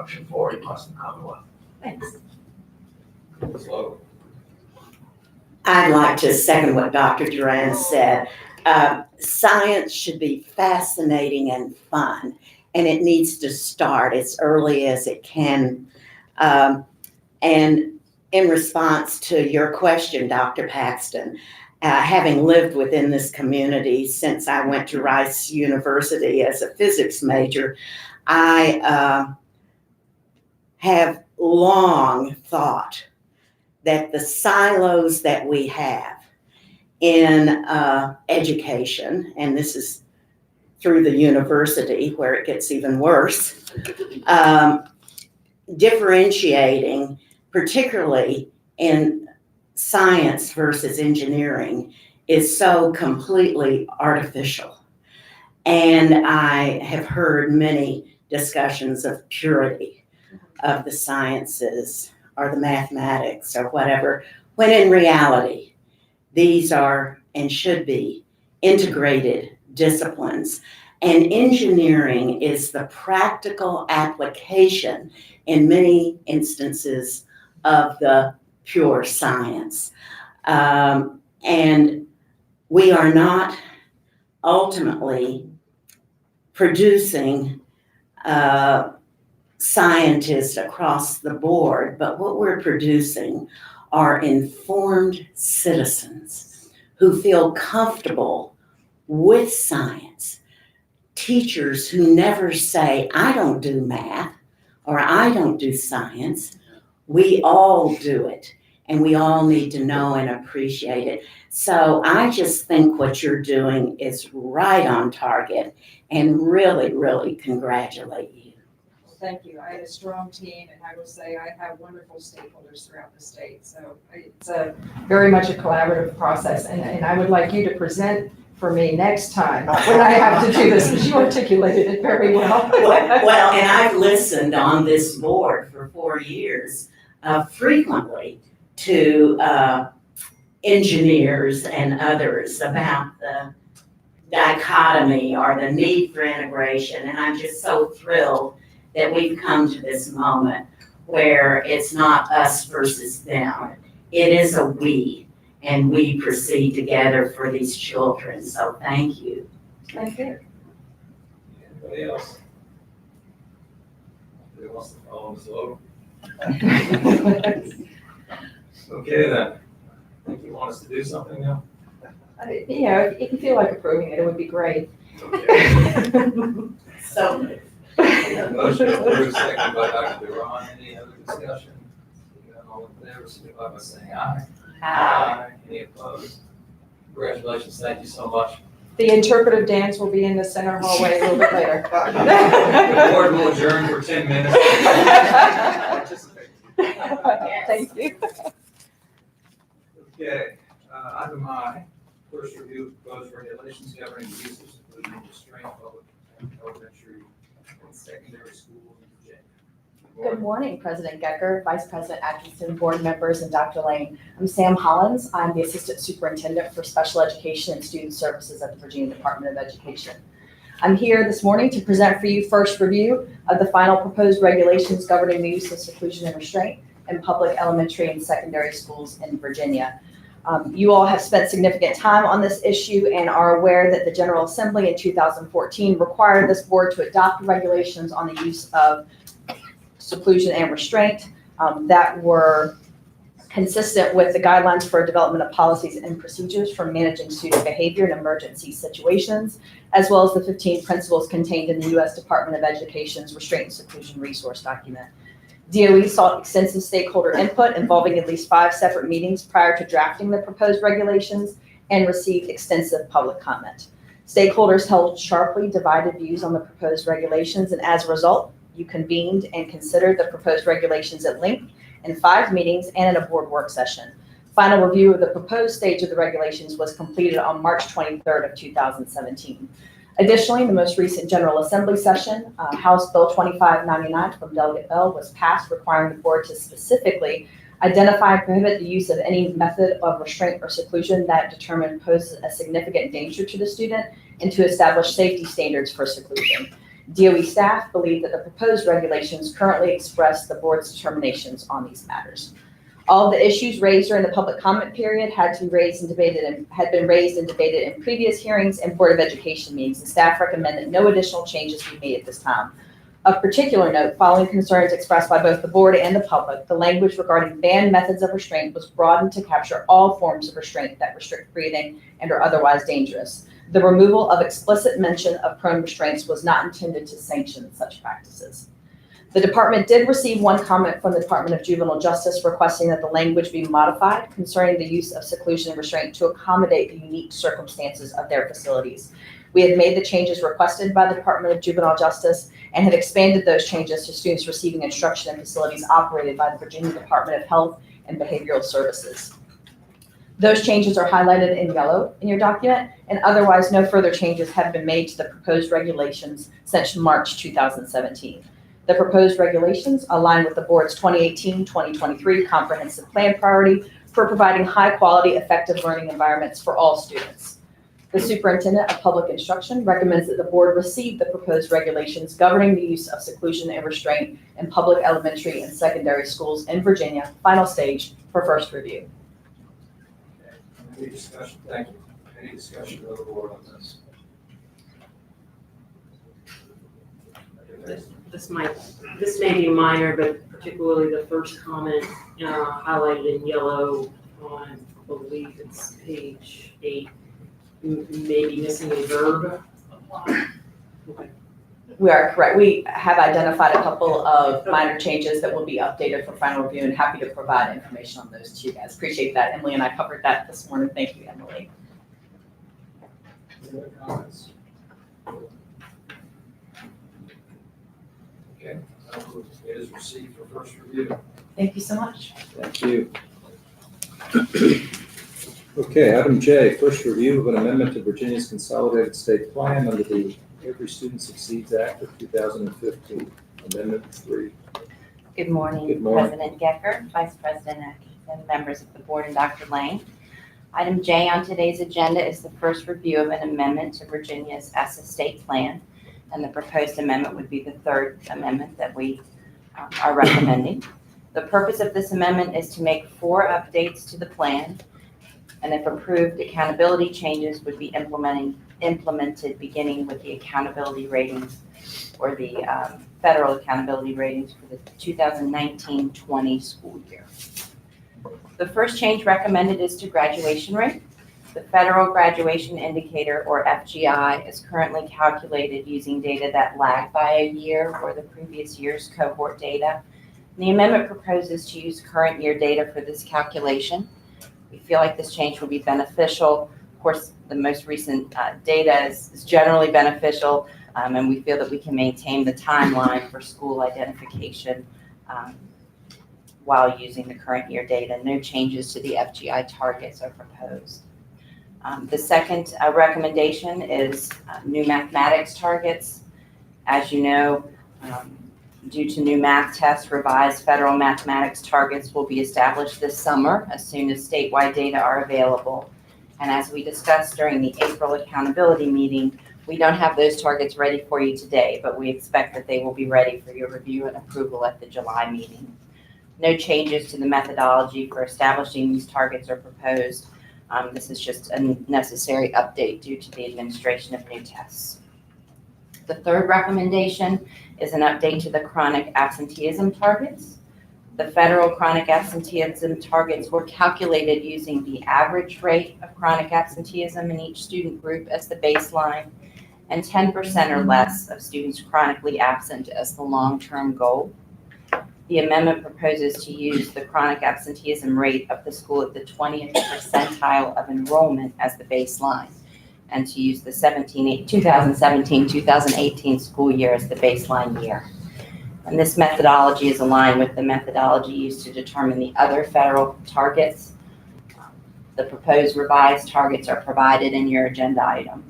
introduction for you, Austin Commonwealth. Thanks. Slow. I'd like to second what Dr. Duran said. Science should be fascinating and fun, and it needs to start as early as it can. And in response to your question, Dr. Paxton, having lived within this community since I went to Rice University as a physics major, I have long thought that the silos that we have in education, and this is through the university where it gets even worse, differentiating, particularly in science versus engineering, is so completely artificial. And I have heard many discussions of purity of the sciences or the mathematics or whatever, when in reality, these are and should be integrated disciplines. And engineering is the practical application in many instances of the pure science. And we are not ultimately producing scientists across the board, but what we're producing are informed citizens who feel comfortable with science, teachers who never say, I don't do math or I don't do science. We all do it, and we all need to know and appreciate it. So I just think what you're doing is right on target, and really, really congratulate you. Thank you. I have a strong team, and I will say I have wonderful stakeholders throughout the state. So it's very much a collaborative process, and I would like you to present for me next time when I have to do this, because you articulated it very well. Well, and I've listened on this board for 4 years frequently to engineers and others about the dichotomy or the need for integration, and I'm just so thrilled that we've come to this moment where it's not us versus them. It is a we, and we proceed together for these children. So thank you. Thank you. Anybody else? Anybody wants to follow Ms. Lowe? Okay then. I think you want us to do something now? You know, if you feel like approving it, it would be great. Okay. So Motion approved, second by Dr. Duran. Any other discussion? All in favor, signify by saying aye. Aye. Any opposed? Congratulations, thank you so much. The interpretive dance will be in the center hallway a little bit later. The board will adjourn for 10 minutes. Participate. Thank you. Okay, item I, first review of proposed regulations governing the use of secluded and restrained public and elementary and secondary schools in Virginia. Good morning, President Gecker, Vice President Atkinson, board members, and Dr. Lane. I'm Sam Hollins. I'm the Assistant Superintendent for Special Education and Student Services at the Virginia Department of Education. I'm here this morning to present for you first review of the final proposed regulations governing the use of seclusion and restraint in public elementary and secondary schools in Virginia. You all have spent significant time on this issue and are aware that the General Assembly in 2014 required this board to adopt regulations on the use of seclusion and restraint that were consistent with the guidelines for development of policies and procedures for managing student behavior in emergency situations, as well as the 15 principles contained in the U.S. Department of Education's Restraint and Seclusion Resource Document. DOE sought extensive stakeholder input involving at least 5 separate meetings prior to drafting the proposed regulations and received extensive public comment. Stakeholders held sharply divided views on the proposed regulations, and as a result, you convened and considered the proposed regulations at length in 5 meetings and in a board work session. Final review of the proposed stage of the regulations was completed on March 23rd of 2017. Additionally, in the most recent General Assembly session, House Bill 2599 from Delegate Bell was passed, requiring the board to specifically identify and prohibit the use of any method of restraint or seclusion that determined poses a significant danger to the student and to establish safety standards for seclusion. DOE staff believe that the proposed regulations currently express the board's determinations on these matters. All of the issues raised during the public comment period had been raised and debated in previous hearings and Board of Education meetings, and staff recommend that no additional changes be made at this time. Of particular note, following concerns expressed by both the board and the public, the language regarding banned methods of restraint was broadened to capture all forms of restraint that restrict breathing and are otherwise dangerous. The removal of explicit mention of prone restraints was not intended to sanction such practices. The department did receive one comment from the Department of Juvenile Justice requesting that the language be modified concerning the use of seclusion and restraint to accommodate the unique circumstances of their facilities. We have made the changes requested by the Department of Juvenile Justice and have expanded those changes to students receiving instruction in facilities operated by the Virginia Department of Health and Behavioral Services. Those changes are highlighted in yellow in your document, and otherwise no further changes have been made to the proposed regulations since March 2017. The proposed regulations align with the board's 2018-2023 comprehensive plan priority for providing high-quality, effective learning environments for all students. The Superintendent of Public Instruction recommends that the board receive the proposed regulations governing the use of seclusion and restraint in public elementary and secondary schools in Virginia, final stage, for first review. Any discussion? Thank you. Any discussion of the board on this? This may be minor, but particularly the first comment highlighted in yellow on, I believe it's page 8, maybe missing a verb. Okay. We are correct. We have identified a couple of minor changes that will be updated for final review, and happy to provide information on those to you guys. Appreciate that. Emily and I covered that this morning. Thank you, Emily. Any other comments? Okay, it is received for first review. Thank you so much. Thank you. Okay, item J, first review of an amendment to Virginia's Consolidated State Plan under the Every Student Succeeds Act of 2015. Amendment 3. Good morning, Good morning. President Gecker, Vice President Atkinson, members of the board, and Dr. Lane. Item J on today's agenda is the first review of an amendment to Virginia's ESSA State Plan, and the proposed amendment would be the third amendment that we are recommending. The purpose of this amendment is to make 4 updates to the plan, and if approved, accountability changes would be implemented beginning with the accountability ratings or the federal accountability ratings for the 2019-20 school year. The first change recommended is to graduation rate. The federal graduation indicator, or FGI, is currently calculated using data that lag by a year or the previous year's cohort data. And the amendment proposes to use current year data for this calculation. We feel like this change will be beneficial. Of course, the most recent data is generally beneficial, and we feel that we can maintain the timeline for school identification while using the current year data. No changes to the FGI targets are proposed. The second recommendation is new mathematics targets. As you know, due to new math tests, revised federal mathematics targets will be established this summer as soon as statewide data are available. And as we discussed during the April accountability meeting, we don't have those targets ready for you today, but we expect that they will be ready for your review and approval at the July meeting. No changes to the methodology for establishing these targets are proposed. This is just a necessary update due to the administration of new tests. The third recommendation is an update to the chronic absenteeism targets. The federal chronic absenteeism targets were calculated using the average rate of chronic absenteeism in each student group as the baseline, and 10% or less of students chronically absent as the long-term goal. The amendment proposes to use the chronic absenteeism rate of the school at the 20th percentile of enrollment as the baseline, and to use the 2017-2018 school year as the baseline year. And this methodology is aligned with the methodology used to determine the other federal targets. The proposed revised targets are provided in your agenda item.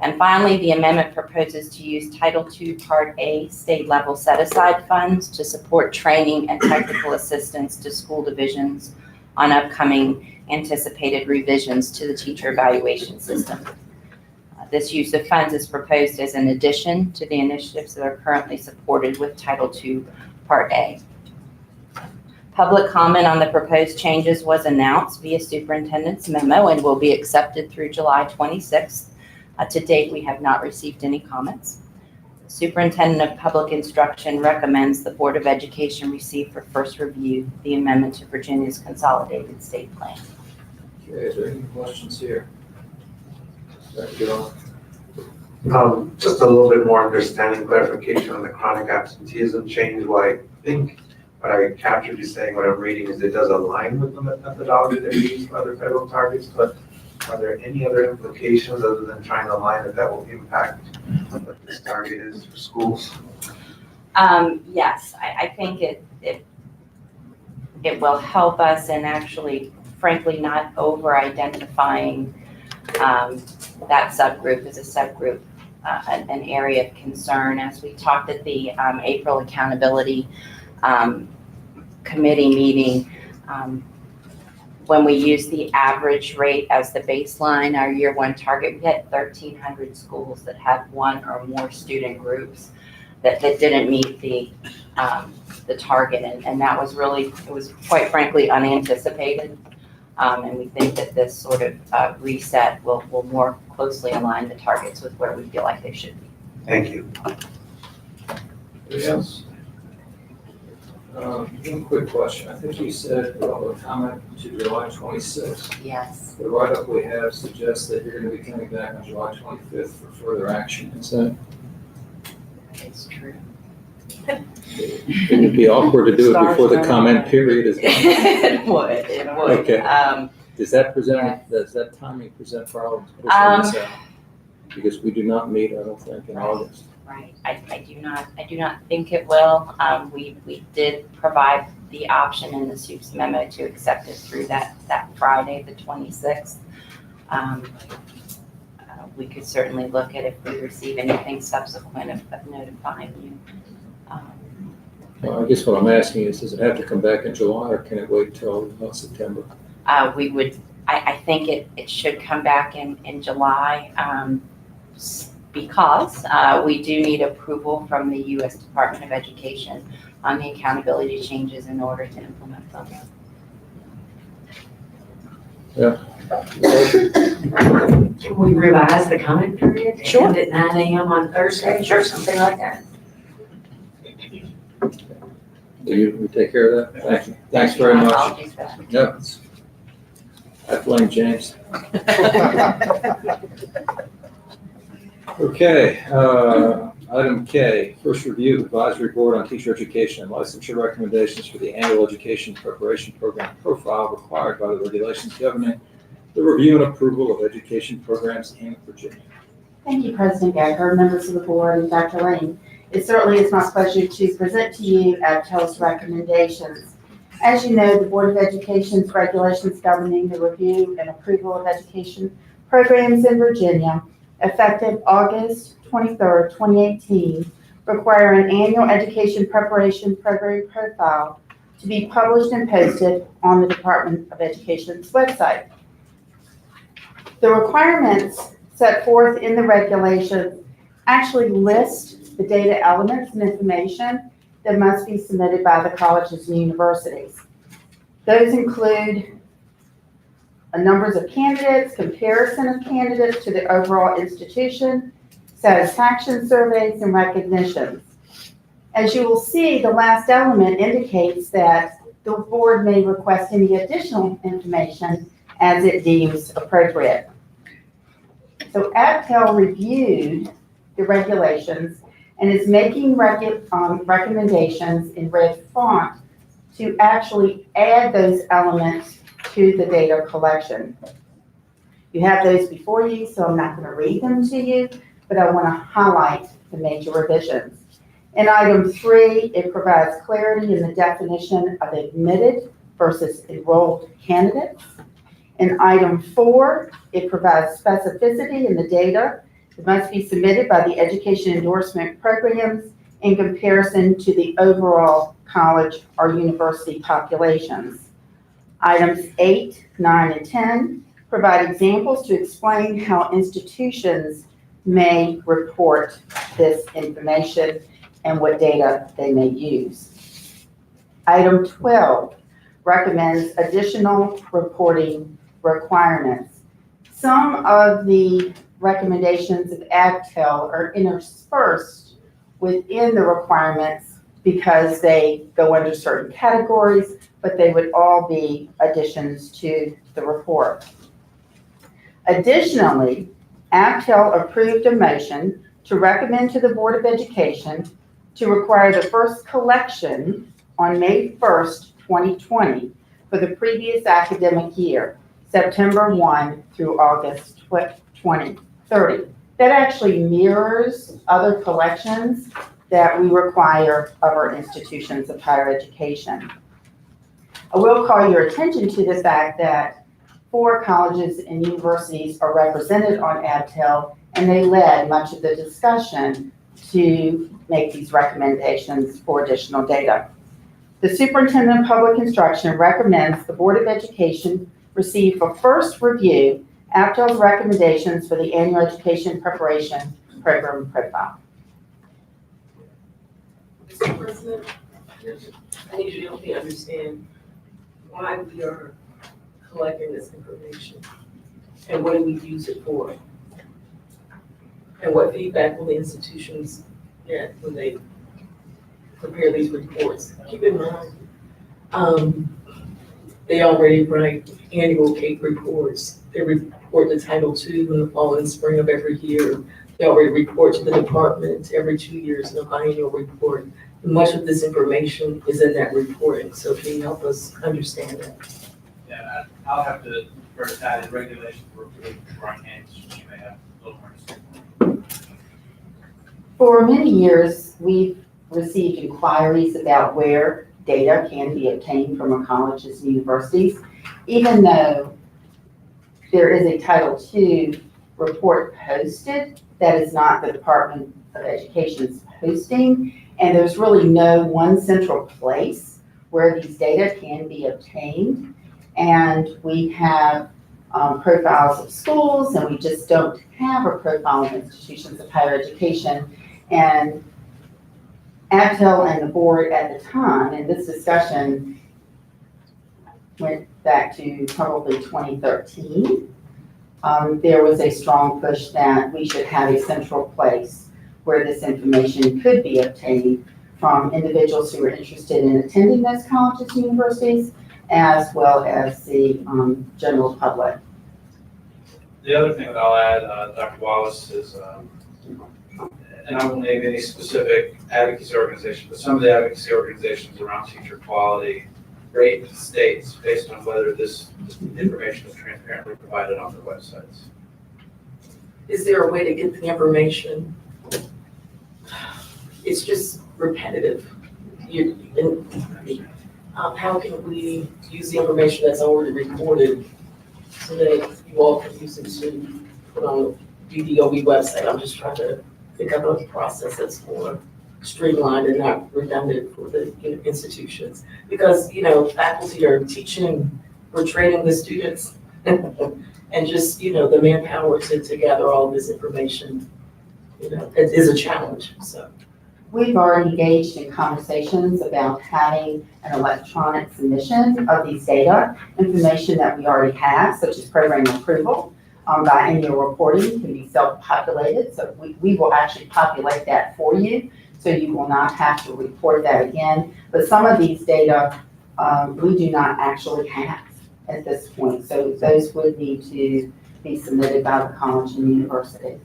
And finally, the amendment proposes to use Title II Part A state level set-aside funds to support training and technical assistance to school divisions on upcoming anticipated revisions to the teacher evaluation system. This use of funds is proposed as an addition to the initiatives that are currently supported with Title II, Part A. Public comment on the proposed changes was announced via superintendent's memo and will be accepted through July 26th. To date, we have not received any comments. Superintendent of Public Instruction recommends the Board of Education receive for first review the amendment to Virginia's Consolidated State Plan. Okay, is there any questions here? Dr. Gill? Just a little bit more understanding, clarification on the chronic absenteeism change. What I think, what I captured you saying, what I'm reading is it does align with the methodology that we use for other federal targets, but are there any other implications other than trying to align that will impact what this target is for schools? Yes, I think it will help us in actually, frankly, not over-identifying that subgroup as a subgroup, an area of concern. As we talked at the April Accountability Committee meeting, when we use the average rate as the baseline, our year one target, we had 1,300 schools that had one or more student groups that didn't meet the target. And that was really, it was quite frankly unanticipated. And we think that this sort of reset will more closely align the targets with where we feel like they should be. Thank you. Anybody else? One quick question. I think you said a comment to July 26th. Yes. The write-up we have suggests that you're going to be coming back on July 25th for further action. Is that? It's true. It'd be awkward to do it before the comment period is done. It would. Okay. Does that timing present problems? Because we do not meet, I don't think, in August. Right, I do not think it will. We did provide the option in the SUPE's memo to accept it through that Friday, the 26th. We could certainly look at if we receive anything subsequent of notifying you. Well, I guess what I'm asking is, does it have to come back in July or can it wait till September? I think it should come back in July, because we do need approval from the U.S. Department of Education on the accountability changes in order to implement them. Can we revise the comment period? Sure. End at 9 a.m. on Thursdays or something like that? Do you take care of that? Thank you. Thanks very My much. apologies for that. Yep. I blame James. Okay, item K, first review advisory board on teacher education and licensure recommendations for the annual education preparation program profile required by the regulations governing the review and approval of education programs in Virginia. Thank you, President Gagher, members of the board, and Dr. Lane. It certainly is my pleasure to present to you ABTEL's recommendations. As you know, the Board of Education's regulations governing the review and approval of education programs in Virginia, effective August 23rd, 2018, require an annual education preparation program profile to be published and posted on the Department of Education's website. The requirements set forth in the regulations actually list the data elements and information that must be submitted by the colleges and universities. Those include numbers of candidates, comparison of candidates to the overall institution, satisfaction surveys, and recognitions. As you will see, the last element indicates that the board may request any additional information as it deems appropriate. So ABTEL reviewed the regulations and is making recommendations in red font to actually add those elements to the data collection. You have those before you, so I'm not going to read them to you, but I want to highlight the major revisions. In item 3, it provides clarity in the definition of admitted versus enrolled candidates. In item 4, it provides specificity in the data that must be submitted by the education endorsement programs in comparison to the overall college or university populations. Items 8, 9, and 10 provide examples to explain how institutions may report this information and what data they may use. Item 12 recommends additional reporting requirements. Some of the recommendations of AgTel are interspersed within the requirements because they go under certain categories, but they would all be additions to the report. Additionally, AgTel approved a motion to recommend to the Board of Education to require the first collection on May 1st, 2020 for the previous academic year, September 1 through August 2030. That actually mirrors other collections that we require of our institutions of higher education. I will call your attention to the fact that 4 colleges and universities are represented on AgTel, and they led much of the discussion to make these recommendations for additional data. The Superintendent of Public Instruction recommends the Board of Education receive for first review AgTel's recommendations for the Annual Education Preparation Program Profile. Mr. President, I need you to help me understand why we are collecting this information and what do we use it for? And what feedback will the institutions get when they prepare these reports? Keep in mind, they already write annual CAPE reports. They report to Title II in the fall and spring of every year. They already report to the department every 2 years in a biannual report. Much of this information is in that reporting, so can you help us understand that? Yeah, I'll have to refer to that in regulations for I can't, you may have a little more to say. For many years, we've received inquiries about where data can be obtained from our colleges and universities. Even though there is a Title II report posted, that is not the Department of Education's posting, and there's really no one central place where these data can be obtained. And we have profiles of schools, and we just don't have a profile of institutions of higher education. And AgTel and the board at the time, and this discussion went back to probably 2013, there was a strong push that we should have a central place where this information could be obtained from individuals who are interested in attending those colleges and universities, as well as the general public. The other thing that I'll add, Dr. Wallace, is, and I won't name any specific advocacy organization, but some of the advocacy organizations around teacher quality rate states based on whether this information is transparently provided on their websites. Is there a way to get the information? It's just repetitive. How can we use the information that's already reported so that you all can use it to put on the BOE website? I'm just trying to think of a process that's more streamlined and not redundant for the institutions. Because, faculty are teaching, we're training the students, and just, the manpower to gather all this information, it is a challenge, so. We've already engaged in conversations about having an electronic submission of these data. Information that we already have, such as program approval, biannual reporting can be self-populated. So we will actually populate that for you, so you will not have to report that again. But some of these data we do not actually have at this point. So those would need to be submitted by the college and university.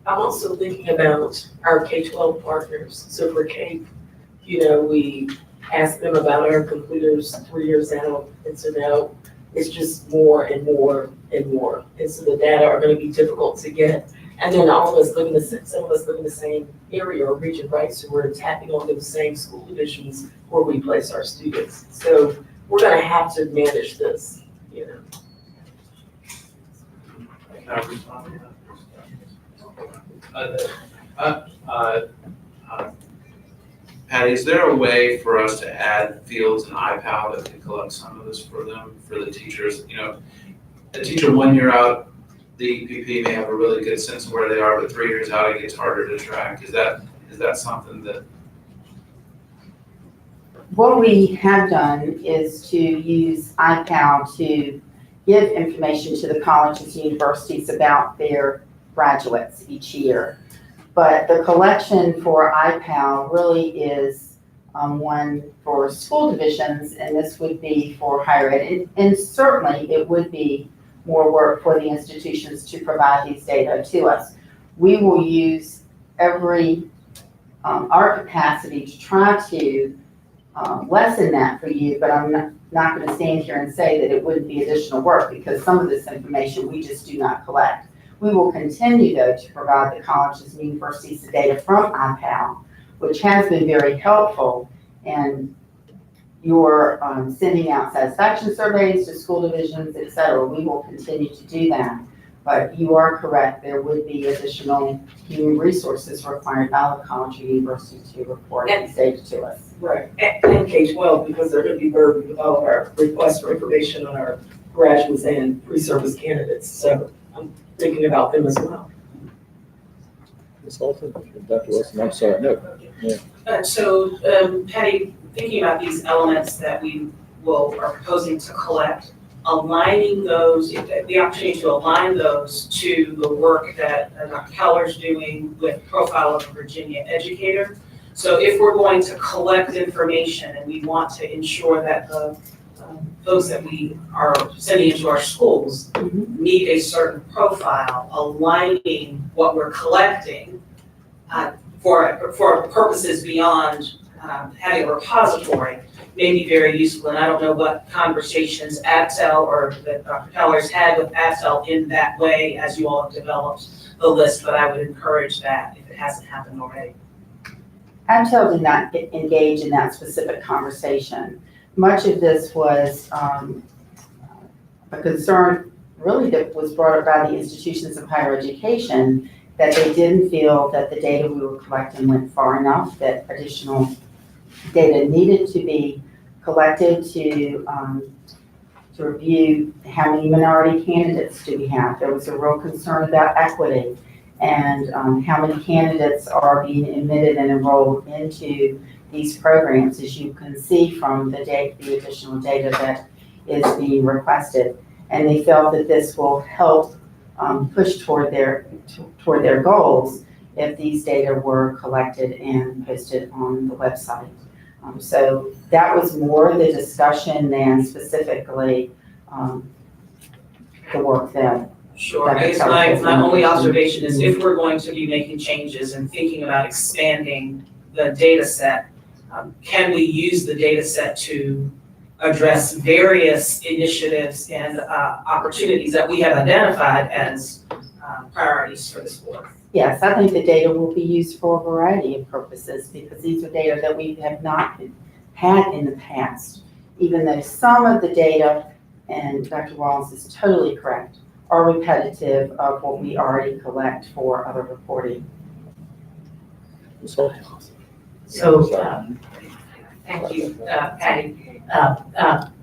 I'm also thinking about our K-12 partners. So for CAPE, we ask them about our completers 3 years out, and so now it's just more and more and more. And so the data are going to be difficult to get. And then all of us live in some of us live in the same area or region, right? So we're tapping on those same school divisions where we place our students. So we're going to have to manage this, Can I respond to that? Patty, is there a way for us to add fields in iPad that can collect some of this for them, for the teachers? A teacher 1 year out the EPP may have a really good sense of where they are, but 3 years out, it gets harder to track. Is that something that, What we have done is to use iPal to give information to the colleges and universities about their graduates each year. But the collection for iPal really is one for school divisions, and this would be for higher ed. And certainly, it would be more work for the institutions to provide these data to us. We will use our capacity to try to lessen that for you, but I'm not going to stand here and say that it wouldn't be additional work, because some of this information we just do not collect. We will continue, though, to provide the colleges and universities the data from iPal, which has been very helpful, and you're sending out satisfaction surveys to school divisions, et cetera. We will continue to do that. But you are correct, there would be additional human resources required by the college or university to report these data to us. Right, and K-12, because they're gonna be burdened with all of our requests for information on our graduates and pre-service candidates, so I'm thinking about them as well. Ms. Holton, Dr. Wilson, I'm sorry, no. Patty, thinking about these elements that we are proposing to collect, aligning those, the opportunity to align those to the work that Dr. Keller's doing with Profile of a Virginia Educator. So if we're going to collect information and we want to ensure that the those that we are sending into our schools meet a certain profile, aligning what we're collecting for purposes beyond having a repository may be very useful. And I don't know what conversations ABTEL or that Dr. Keller's had with ABTEL in that way as you all have developed the list, but I would encourage that if it hasn't happened already. ABTEL did not engage in that specific conversation. Much of this was a concern really that was brought up by the institutions of higher education, that they didn't feel that the data we were collecting went far enough, that additional data needed to be collected to review how many minority candidates do we have. There was a real concern about equity and how many candidates are being admitted and enrolled into these programs, as you can see from the additional data that is being requested. And they felt that this will help push toward their goals if these data were collected and posted on the website. So that was more the discussion than specifically the work that. Sure, I guess my only observation is if we're going to be making changes and thinking about expanding the data set, can we use the data set to address various initiatives and opportunities that we have identified as priorities for this board? Yes, I think the data will be used for a variety of purposes, because these are data that we have not had in the past, even though some of the data, and Dr. Wallace is totally correct, are repetitive of what we already collect for other reporting. Ms. Holton. So, thank you, Patty.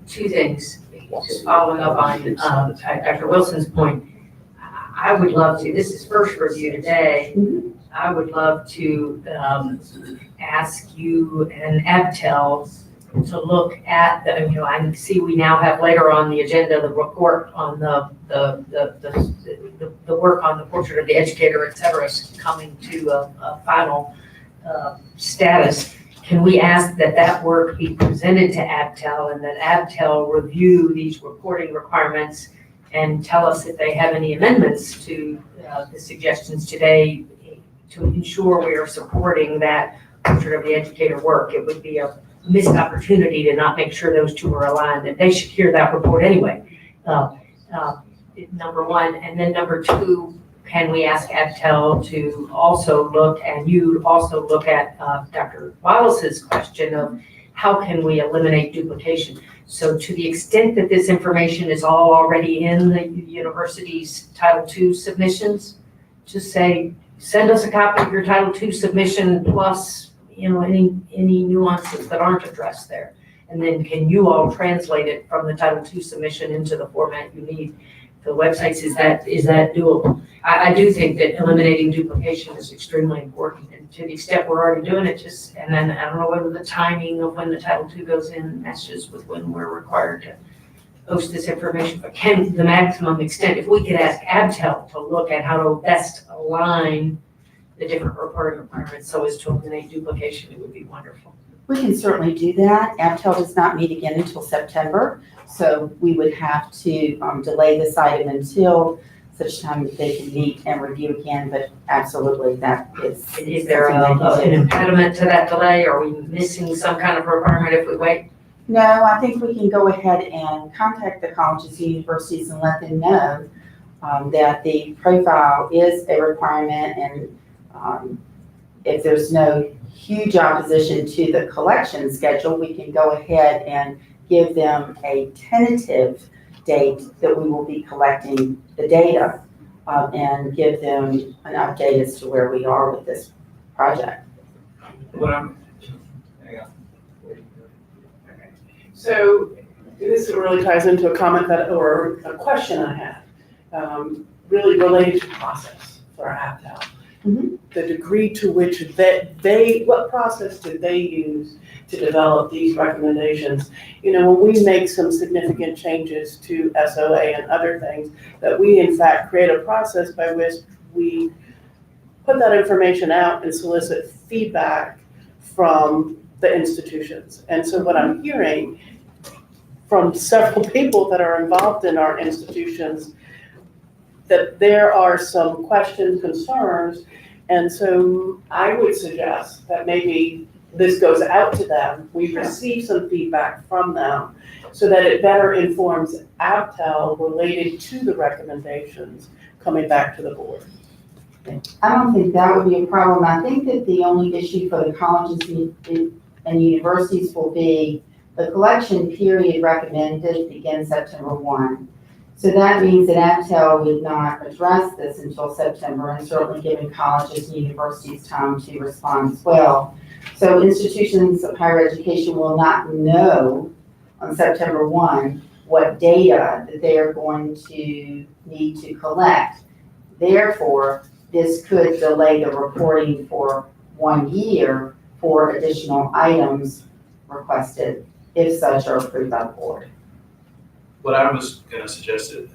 Two things, just following up on Dr. Wilson's point. I would love to, this is first review today, I would love to ask you and ABTEL to look at the, I see we now have later on the agenda the report on the work on the portrait of the educator, et cetera, is coming to a final status. Can we ask that that work be presented to ABTEL and that ABTEL review these reporting requirements and tell us if they have any amendments to the suggestions today to ensure we are supporting that portrait of the educator work? It would be a missed opportunity to not make sure those two are aligned, and they should hear that report anyway. Number one, and then number two, can we ask ABTEL to also look, and you also look at Dr. Wallace's question of how can we eliminate duplication? So to the extent that this information is all already in the university's Title II submissions, just say, send us a copy of your Title II submission plus, any nuances that aren't addressed there. And then can you all translate it from the Title II submission into the format you need? the websites, is that doable? I do think that eliminating duplication is extremely important, and to the extent we're already doing it, and then I don't know whether the timing of when the Title II goes in matches with when we're required to post this information, but can the maximum extent, if we could ask ABTEL to look at how to best align the different reporting requirements so as to eliminate duplication, it would be wonderful. We can certainly do that. ABTEL does not meet again until September, so we would have to delay this item until such time that they can meet and review again, but absolutely, that is. Is there an impediment to that delay? Are we missing some kind of requirement if we wait? No, I think we can go ahead and contact the colleges and universities and let them know that the profile is a requirement, and if there's no huge opposition to the collection schedule, we can go ahead and give them a tentative date that we will be collecting the data and give them an update as to where we are with this project. What I'm, Hang on. So this really ties into a comment or a question I had, really related to process for ABTEL. Mhm. The degree to which what process did they use to develop these recommendations? You know, when we make some significant changes to SOA and other things, that we in fact create a process by which we put that information out and solicit feedback from the institutions. And so what I'm hearing from several people that are involved in our institutions, that there are some questions, concerns, and so I would suggest that maybe this goes out to them, we receive some feedback from them, so that it better informs ABTEL related to the recommendations coming back to the board. I don't think that would be a problem. I think that the only issue for the colleges and universities will be the collection period recommended begins September 1. So that means that ABTEL would not address this until September, and certainly giving colleges and universities time to respond as well. So institutions of higher education will not know on September 1 what data that they are going to need to collect. Therefore, this could delay the reporting for 1 year for additional items requested, if such are approved by the board. what I was gonna suggest is,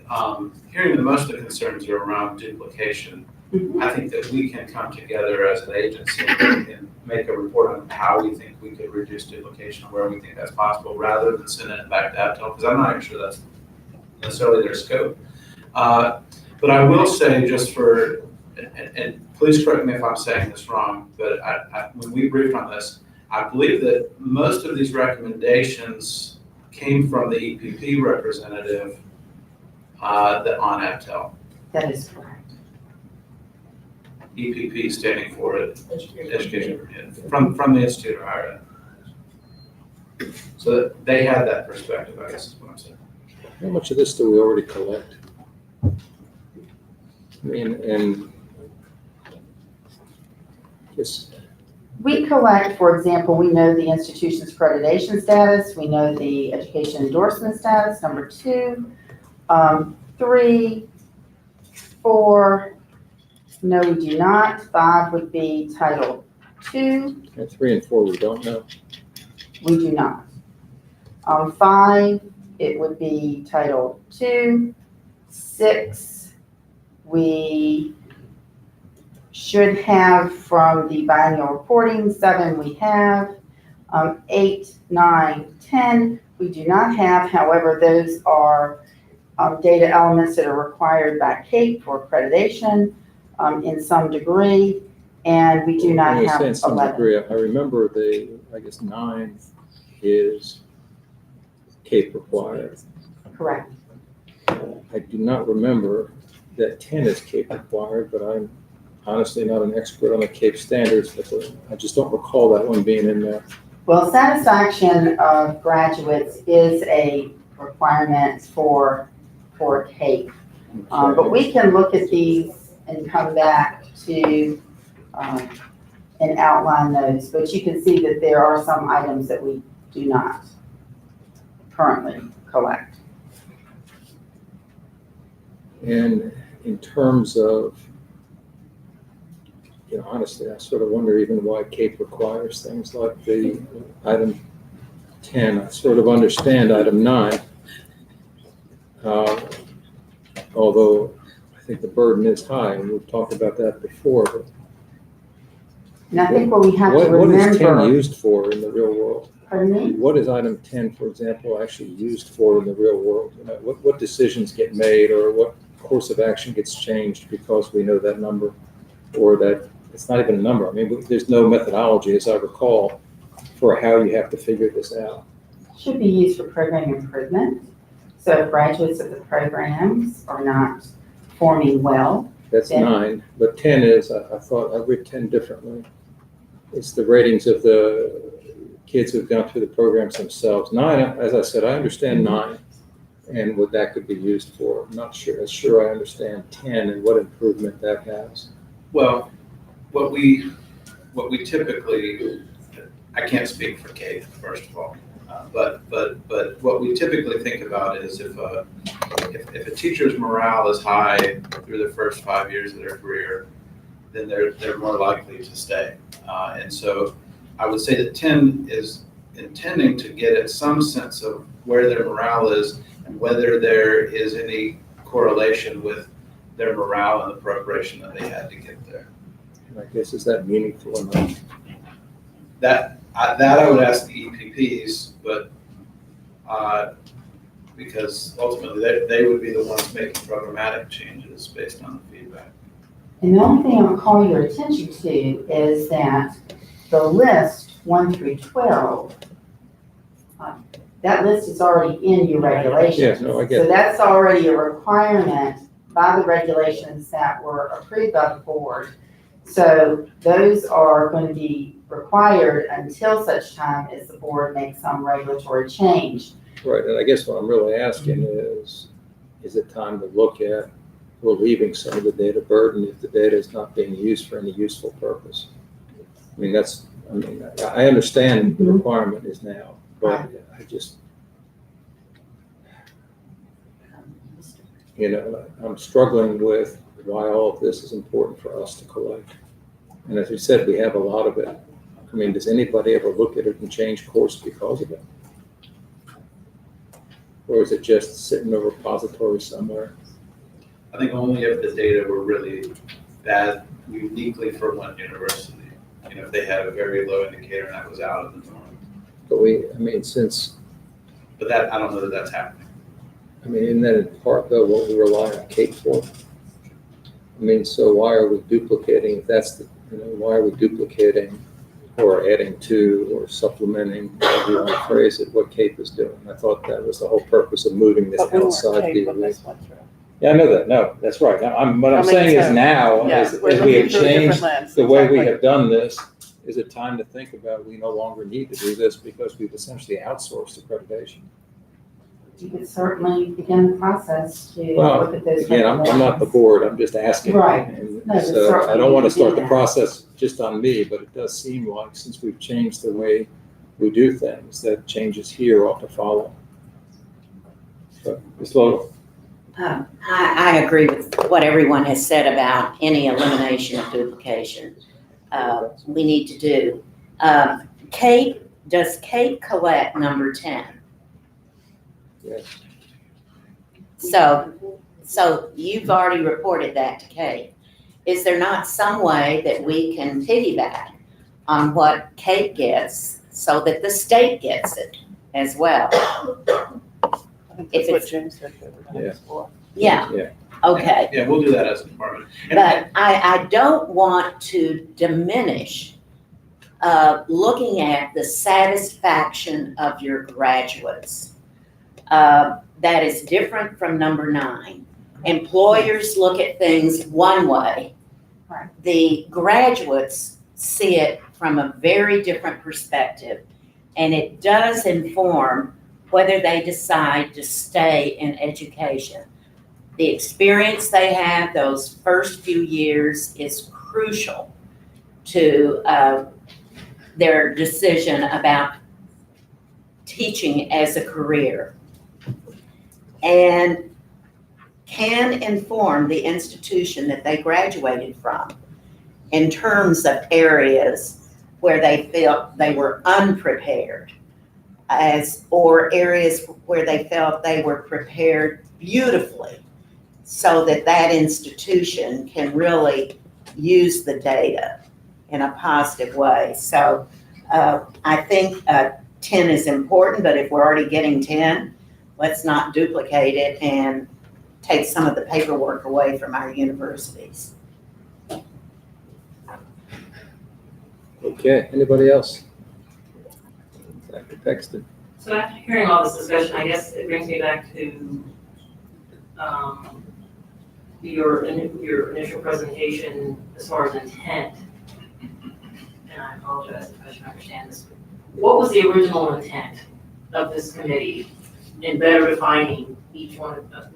hearing that most of the concerns are around duplication, Mhm. I think that we can come together as an agency and make a report on how we think we could reduce duplication, where we think that's possible, rather than sending it back to ABTEL, because I'm not even sure that's necessarily their scope. But I will say, just for, and please correct me if I'm saying this wrong, but when we briefed on this, I believe that most of these recommendations came from the EPP representative that on ABTEL. That is correct. EPP standing for Education from the Institute of Higher Ed. So they had that perspective, I guess is what I'm saying. How much of this do we already collect? I mean, and just, We collect, for example, we know the institution's accreditation status, we know the education endorsement status, number 2, 3, 4, no, we do not. 5 would be Title II, and 3 and 4, we don't know. we do not. 5, it would be Title II. 6, we should have from the biennial reporting. 7, we have. 8, 9, 10, we do not have. However, those are data elements that are required by CAPE for accreditation in some degree, and we do not When you have say in some 11. degree, I remember I guess 9 is CAPE required. Correct. I do not remember that 10 is CAPE required, but I'm honestly not an expert on the CAPE standards, but I just don't recall that one being in there. Well, satisfaction of graduates is a requirement for CAPE. But we can look at these and come back to and outline those. But you can see that there are some items that we do not currently collect. And in terms of, honestly, I sort of wonder even why CAPE requires things like the item 10. I sort of understand item 9, although I think the burden is high, and we've talked about that before. But And I think what we have to what is 10 remember, used for in the real world? pardon me? What is item 10, for example, actually used for in the real world? What decisions get made, or what course of action gets changed because we know that number, or that it's not even a number? I mean, there's no methodology, as I recall, for how you have to figure this out. Should be used for program improvement. So if graduates of the programs are not performing well, That's Yeah. 9, but 10 is, I thought, I read 10 differently. It's the ratings of the kids who've gone through the programs themselves. 9, as I said, I understand 9 and what that could be used for. I'm not sure I understand 10 and what improvement that has. Well, what we typically, I can't speak for Kate, first of all, but what we typically think about is if a teacher's morale is high through the first 5 years of their career, then they're more likely to stay. And so I would say that 10 is intending to get at some sense of where their morale is and whether there is any correlation with their morale and the preparation that they had to get there. And I guess, is that meaningful enough? That I would ask the EPPs, but because ultimately they would be the ones making programmatic changes based on the feedback. and the only thing I'll call your attention to is that the list 1 through 12, that list is already in your regulations. Yes, no, I get So it. that's already a requirement by the regulations that were approved by the board. So those are going to be required until such time as the board makes some regulatory change. Right, and I guess what I'm really asking is it time to look at relieving some of the data burden if the data is not being used for any useful purpose? I mean, I understand the requirement is now, but I just, I'm struggling with why all of this is important for us to collect. And as we said, we have a lot of it. I mean, does anybody ever look at it and change course because of it? Or is it just sitting in a repository somewhere? I think only if the data were really bad uniquely for one university. If they had a very low indicator and that was out of the norm. But But that, I don't know that that's happening. I mean, isn't that in part though what we rely on CAPE for? I mean, so why are we duplicating, if that's why are we duplicating or adding to or supplementing, however you want to phrase it, what CAPE is doing? I thought that was the whole purpose of moving this But we weren't outside paid BOE. when this went through. Yeah, I know that. No, that's right. Now, what I'm saying is now, Yeah, as we're we have looking through a different changed lens, the way we exactly. have done this, is it time to think about we no longer need to do this because we've essentially outsourced accreditation? You could certainly begin the process to Well, look at those. again, I'm not the board, I'm just asking. Right. And No, but so I certainly don't want you to can start do the that. process just on me, but it does seem like since we've changed the way we do things, that changes here ought to follow. But Ms. Lowe, I agree with what everyone has said about any elimination of duplication. We need to do. Does CAPE collect number 10? Yes. So you've already reported that to CAPE. Is there not some way that we can piggyback on what CAPE gets so that the state gets it as well? I think If that's what it's- Jim said they were going to explore. Yeah. Yeah. Okay. Yeah, we'll do that as a department. And But I don't want to diminish looking at the satisfaction of your graduates. That is different from number 9. Employers look at things one way. Right. The graduates see it from a very different perspective. And it does inform whether they decide to stay in education. The experience they have those first few years is crucial to their decision about teaching as a career. And can inform the institution that they graduated from in terms of areas where they felt they were unprepared or areas where they felt they were prepared beautifully, so that that institution can really use the data in a positive way. So I think 10 is important, but if we're already getting 10, let's not duplicate it and take some of the paperwork away from our universities. Okay, anybody else? Dr. Pexton. So after hearing all this discussion, I guess it brings me back to your initial presentation as far as intent. And I apologize if I should understand this. What was the original intent of this committee in better defining each one of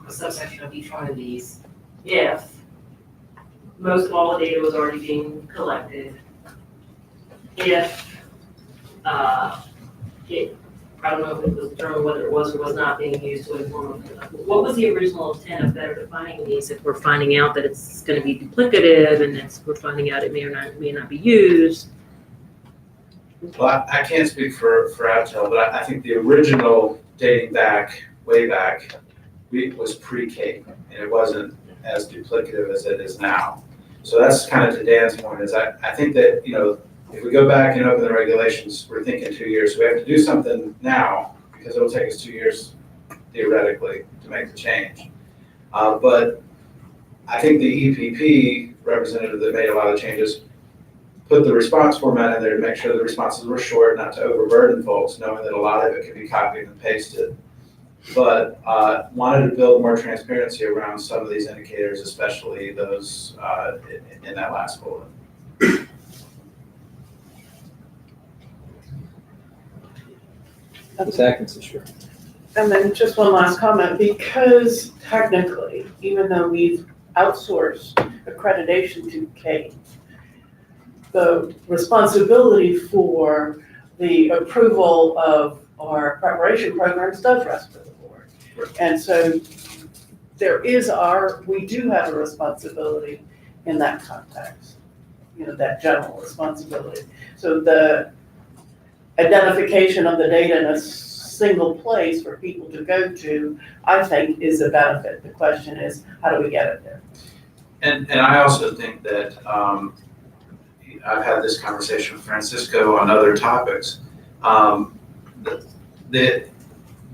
a subsection of each one of these, if most of all the data was already being collected, if I don't know if it was determined whether it was or was not being used to inform. What was the original intent of better defining these if we're finding out that it's going to be duplicative and we're finding out it may or may not be used? Well, I can't speak for Adtel, but I think the original dating back, way back, was pre-K, and it wasn't as duplicative as it is now. So that's kind of to Dan's point, is I think that, if we go back and open the regulations, we're thinking 2 years. So we have to do something now, because it'll take us 2 years, theoretically, to make the change. But I think the EPP representative that made a lot of changes put the response format in there to make sure the responses were short, not to overburden folks, knowing that a lot of it could be copied and pasted. But wanted to build more transparency around some of these indicators, especially those in that last bullet. Ms. Atkinson, sure. And then just one last comment, because technically, even though we've outsourced accreditation to K, the responsibility for the approval of our preparation programs does rest with the board. And so we do have a responsibility in that context, that general responsibility. So the identification of the data in a single place for people to go to, I think, is a benefit. The question is, how do we get it there? And I also think that I've had this conversation with Francisco on other topics.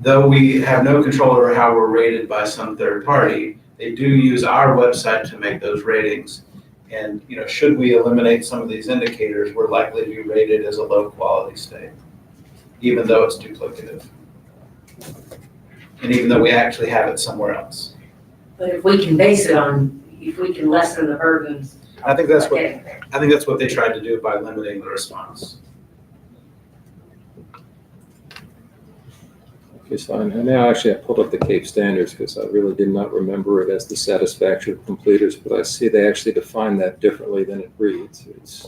Though we have no control over how we're rated by some third party, they do use our website to make those ratings. And should we eliminate some of these indicators, we're likely to be rated as a low quality state, even though it's duplicative. And even though we actually have it somewhere else. But if we can base it on, if we can lessen the burdens. I think that's what they tried to do by limiting the response. Okay, so now actually I pulled up the CAPE standards because I really did not remember it as the satisfaction of completers, but I see they actually define that differently than it reads. It's,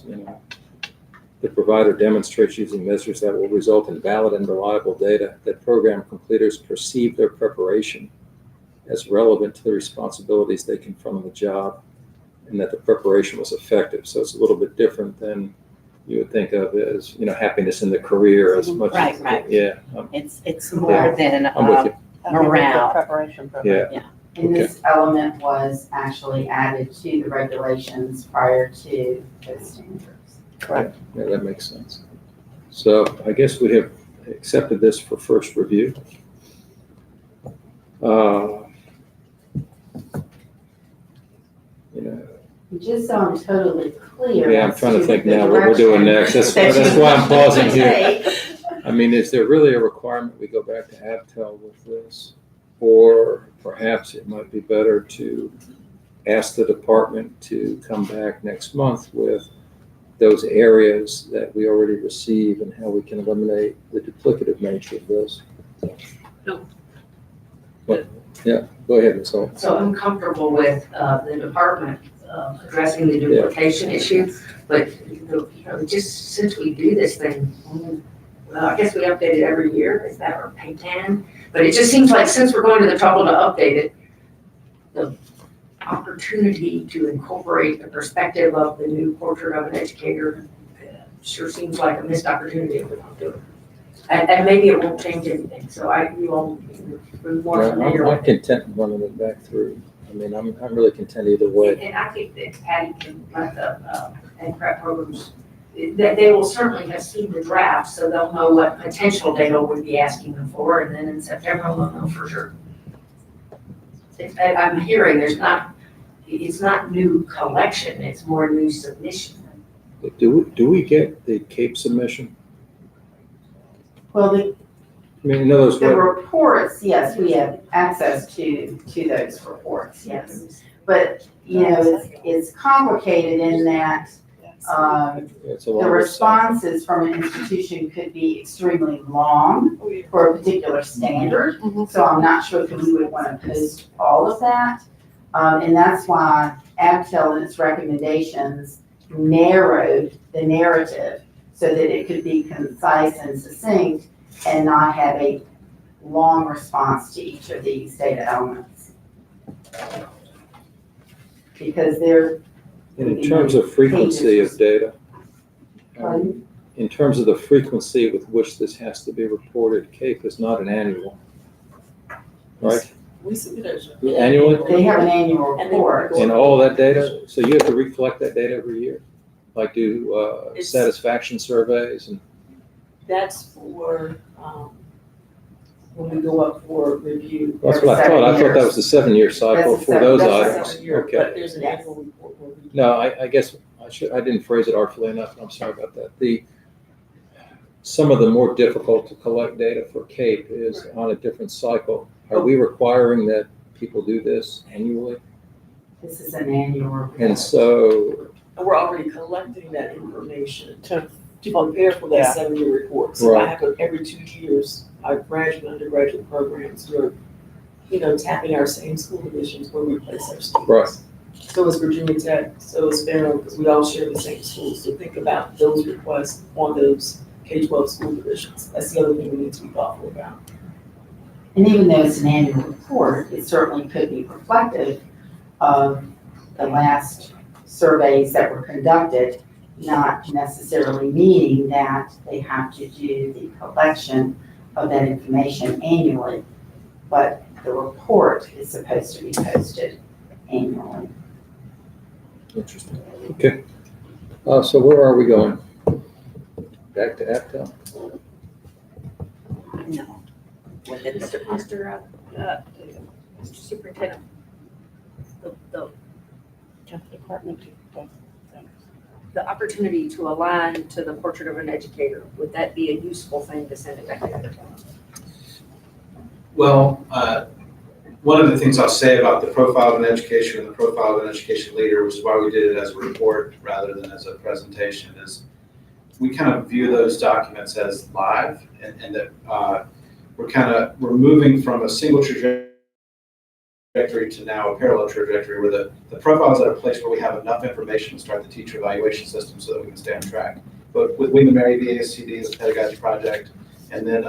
the provider demonstrates using measures that will result in valid and reliable data that program completers perceive their preparation as relevant to the responsibilities they confront on the job, and that the preparation was effective. So it's a little bit different than you would think of as, happiness in the career as much. Right, right. Yeah. It's more than I'm with you. morale. Preparation program. Yeah. And this element was actually added to the regulations prior to those standards. Yeah, that makes sense. So I guess we have accepted this for first review. Just so I'm totally clear. Yeah, I'm as trying to think the now what we're doing direction next. that That's you why I'm want pausing to here. take. I mean, is there really a requirement we go back to Avtel with this? Or perhaps it might be better to ask the department to come back next month with those areas that we already receive and how we can eliminate the duplicative nature of this. No. Yeah, go ahead, Ms. Holt. So I'm comfortable with the department addressing the duplication issue, but just since we do this thing, well, I guess we update it every year, is that our pay 10? But it just seems like since we're going to the trouble to update it, the opportunity to incorporate the perspective of the new portrait of an educator sure seems like a missed opportunity if we don't do it. And maybe it won't change anything, so you all be more familiar I'm with it. content running it back through. I mean, I'm really content either way. And I think that Patty can let the, and prep programs, that they will certainly have seen the draft, so they'll know what potential data we'd be asking them for, and then in September, they'll know for sure. I'm hearing it's not new collection, it's more new submission. But do we get the CAPE submission? Well, I mean, in other words, the reports, yes, we have access to those reports, yes. But, you know, it's complicated in that, it's a the long responses from an institution could be extremely long for a particular standard. So I'm not sure if we would want to post all of that. And that's why Abtel and its recommendations narrowed the narrative so that it could be concise and succinct and not have a long response to each of these data elements. Because they're. In terms of frequency of data, Pardon? in terms of the frequency with which this has to be reported, CAPE is not an annual, right? We submit it. Annually? They have an annual report. And all that data, so you have to reflect that data every year? Like do satisfaction surveys and? That's for, when we go up for review. That's what I thought. I thought that was the 7-year cycle That's for those that's items. Every year, Okay. But there's an Yes. annual report where we. No, I guess I didn't phrase it artfully enough. I'm sorry about that. Some of the more difficult to collect data for CAPE is on a different cycle. Are we requiring that people do this annually? This is an annual report. And so, And we're already collecting that information to prepare for that 7-year report. So Right. I happen every 2 years, our graduate and undergraduate programs, we're, tapping our same school divisions where we place our students. Right. So is Virginia Tech, so is Fairfield, because we all share the same schools. So think about those requests on those K-12 school divisions. That's the other thing we need to be thoughtful about. And even though it's an annual report, it certainly could be reflective of the last surveys that were conducted, not necessarily meaning that they have to do the collection of that information annually, but the report is supposed to be posted annually. interesting. Okay. So where are we going? Back to Aptel? No. Mr. Superintendent, the department, the opportunity to align to the portrait of an educator, would that be a useful thing to send it back to? Well, one of the things I'll say about the profile of an educator and the profile of an education leader, which is why we did it as a report rather than as a presentation, is we kind of view those documents as live and that we're moving from a single trajectory to now a parallel trajectory where the profile is at a place where we have enough information to start the teacher evaluation system so that we can stay on track. But with William & Mary, the ASCD, the Pedagogy Project, and then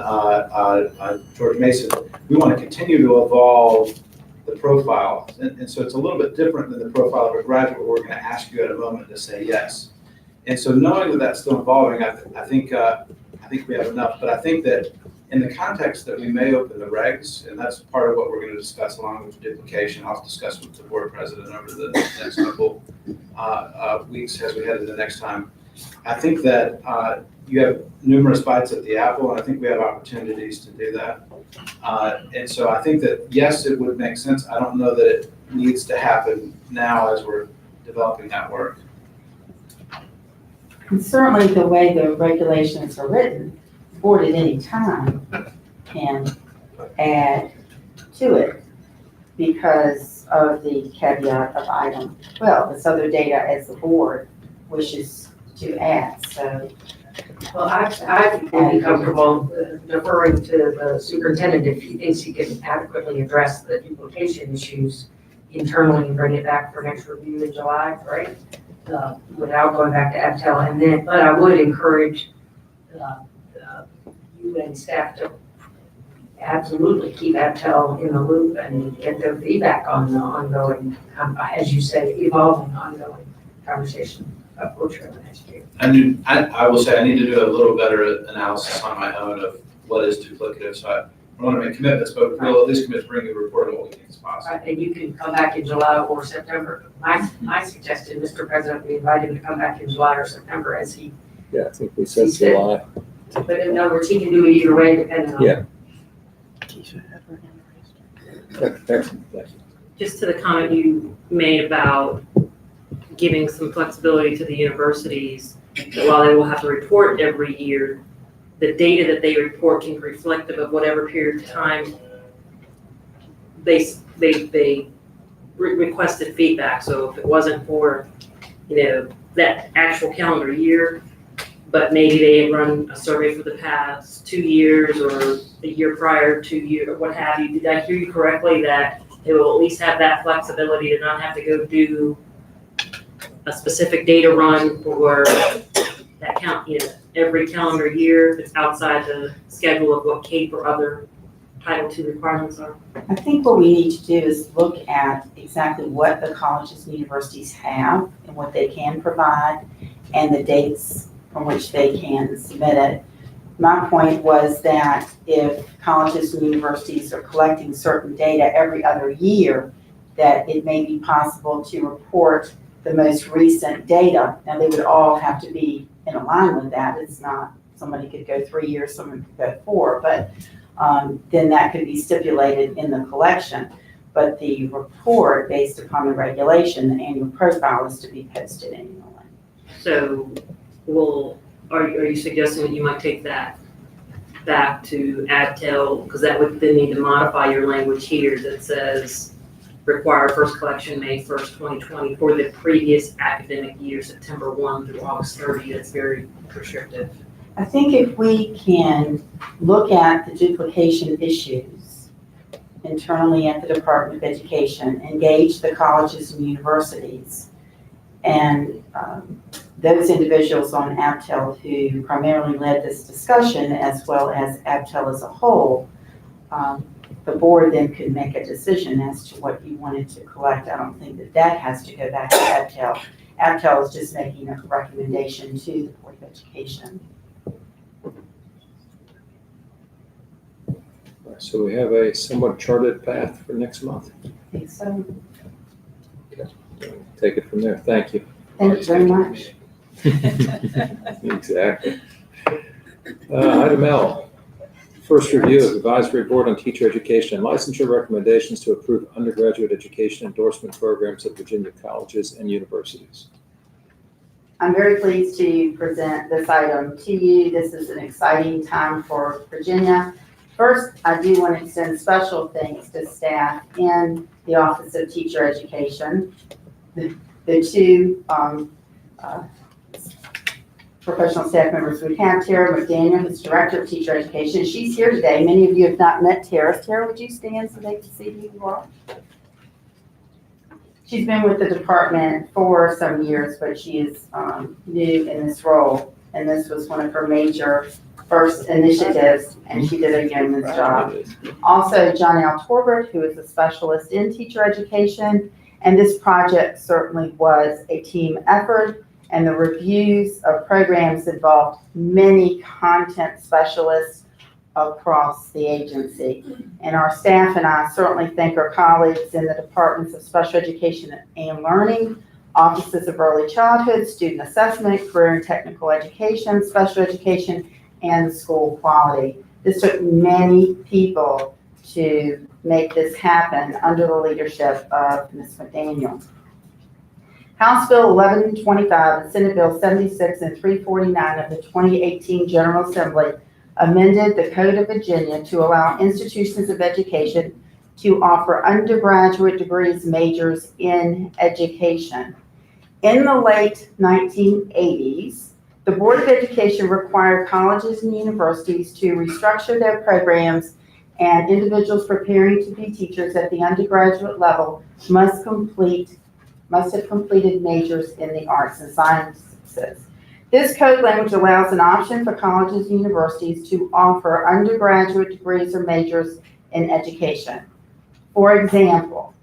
George Mason, we want to continue to evolve the profile. And so it's a little bit different than the profile of a graduate where we're going to ask you at a moment to say yes. And so knowing that that's still evolving, I think we have enough. But I think that in the context that we may open the regs, and that's part of what we're going to discuss along with duplication, I'll discuss with the board president over the next couple weeks as we head into the next time. I think that you have numerous bites at the apple, and I think we have opportunities to do that. And so I think that, yes, it would make sense. I don't know that it needs to happen now as we're developing that work. And certainly the way the regulations are written, the board at any time can add to it because of the caveat of item 12, this other data as the board wishes to add, so. Well, I would be comfortable deferring to the superintendent if he thinks he can adequately address the duplication issues internally and bring it back for next review in July, right? Without going back to Abtel, and then, but I would encourage you and staff to absolutely keep Aptel in the loop and get their feedback on the ongoing, as you say, evolving ongoing conversation of culture and education. I will say I need to do a little better analysis on my own of what is duplicative, so I want to make commitments, but we'll at least commit to bringing a report on what we think is possible. Right, and you can come back in July or September. My suggestion, Mr. President, we invite him to come back in July or September as he, Yeah, I think we said July. but in other words, he can do it either way depending on. Yeah. Excellent, thank you. Just to the comment you made about giving some flexibility to the universities, that while they will have to report every year, the data that they report can be reflective of whatever period of time they requested feedback. So if it wasn't for, that actual calendar year, but maybe they had run a survey for the past 2 years or the year prior 2 years, or what have you. Did I hear you correctly that they will at least have that flexibility to not have to go do a specific data run for that count, every calendar year if it's outside the schedule of what CAPE or other Title II requirements are? I think what we need to do is look at exactly what the colleges and universities have and what they can provide and the dates from which they can submit it. My point was that if colleges and universities are collecting certain data every other year, that it may be possible to report the most recent data. Now, they would all have to be in alignment with that. It's not, somebody could go 3 years, someone could go 4, but then that could be stipulated in the collection. But the report, based upon the regulation, the annual profile is to be posted annually. So are you suggesting that you might take that back to Adtel, because that would then need to modify your language here that says require first collection May 1st, 2020 for the previous academic year, September 1 through August 30. That's very prescriptive. I think if we can look at the duplication issues internally at the Department of Education, engage the colleges and universities, and those individuals on Aptel who primarily led this discussion, as well as Aptel as a whole, the board then could make a decision as to what you wanted to collect. I don't think that has to go back to Aptel. Aptel is just making a recommendation to the Board of Education. So we have a somewhat charted path for next month. I think so. Take it from there. Thank you. Thank you very much. Exactly. Item L, first review of advisory board on teacher education and licensure recommendations to approve undergraduate education endorsement programs at Virginia colleges and universities. I'm very pleased to present this item to you. This is an exciting time for Virginia. First, I do want to extend special thanks to staff in the Office of Teacher Education. The two professional staff members we have, Tara McDaniel, who's Director of Teacher Education. She's here today. Many of you have not met Tara. Tara, would you stand so they can see who you are? She's been with the department for some years, but she is new in this role. And this was one of her major first initiatives, and she did a yeoman's job. Also, John L. Torbert, who is a specialist in teacher education, and this project certainly was a team effort, and the reviews of programs involved many content specialists across the agency. And our staff and I certainly thank our colleagues in the Departments of Special Education and Learning, Offices of Early Childhood, Student Assessment, Career and Technical Education, Special Education, and School Quality. This took many people to make this happen under the leadership of Ms. McDaniel. House Bill 1125 and Senate Bill 76 and 349 of the 2018 General Assembly amended the Code of Virginia to allow institutions of education to offer undergraduate degrees majors in education. In the late 1980s, the Board of Education required colleges and universities to restructure their programs, and individuals preparing to be teachers at the undergraduate level must have completed majors in the arts and sciences. This code language allows an option for colleges and universities to offer undergraduate degrees or majors in education. For example,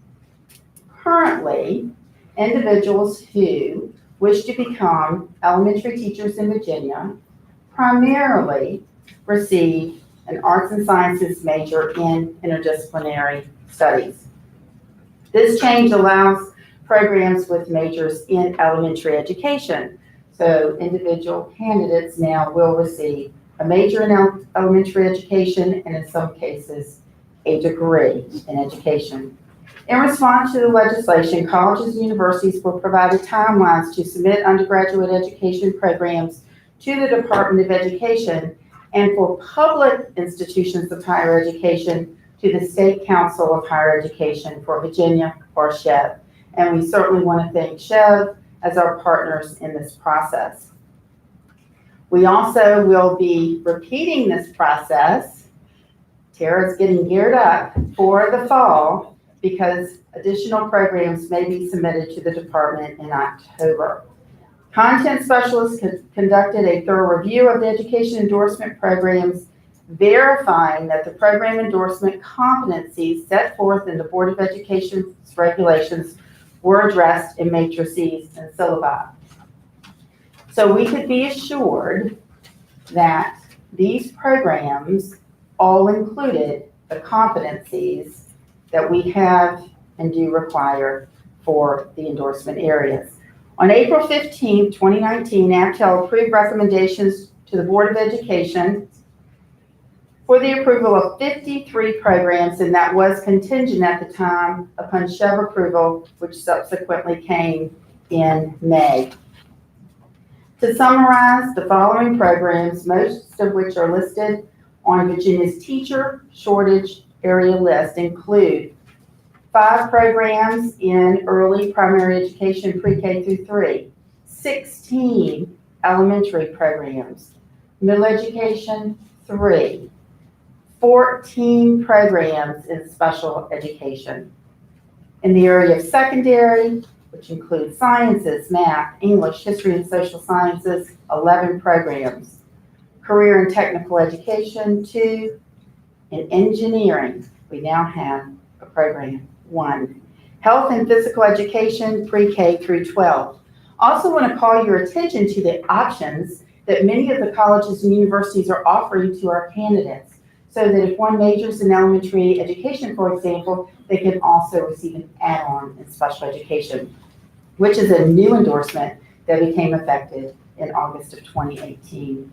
currently, individuals who wish to become elementary teachers in Virginia primarily receive an arts and sciences major in interdisciplinary studies. This change allows programs with majors in elementary education. So individual candidates now will receive a major in elementary education and in some cases, a degree in education. In response to the legislation, colleges and universities were provided timelines to submit undergraduate education programs to the Department of Education and for public institutions of higher education to the State Council of Higher Education for Virginia, or SHEV. And we certainly want to thank SHEV as our partners in this process. We also will be repeating this process. Tara's getting geared up for the fall because additional programs may be submitted to the department in October. Content specialists conducted a thorough review of the education endorsement programs, verifying that the program endorsement competencies set forth in the Board of Education's regulations were addressed in matrices and syllabi. So we could be assured that these programs all included the competencies that we have and do require for the endorsement areas. On April 15, 2019, APTEL approved recommendations to the Board of Education for the approval of 53 programs, and that was contingent at the time upon SHEV approval, which subsequently came in May. To summarize, the following programs, most of which are listed on Virginia's teacher shortage area list, include 5 programs in early primary education pre-K through 3, 16 elementary programs, middle education 3, 14 programs in special education. In the area of secondary, which includes sciences, math, English, history, and social sciences, 11 programs. Career and technical education 2. In engineering, we now have a program 1. Health and physical education pre-K through 12. Also want to call your attention to the options that many of the colleges and universities are offering to our candidates, so that if one majors in elementary education, for example, they can also receive an add-on in special education, which is a new endorsement that became effective in August of 2018.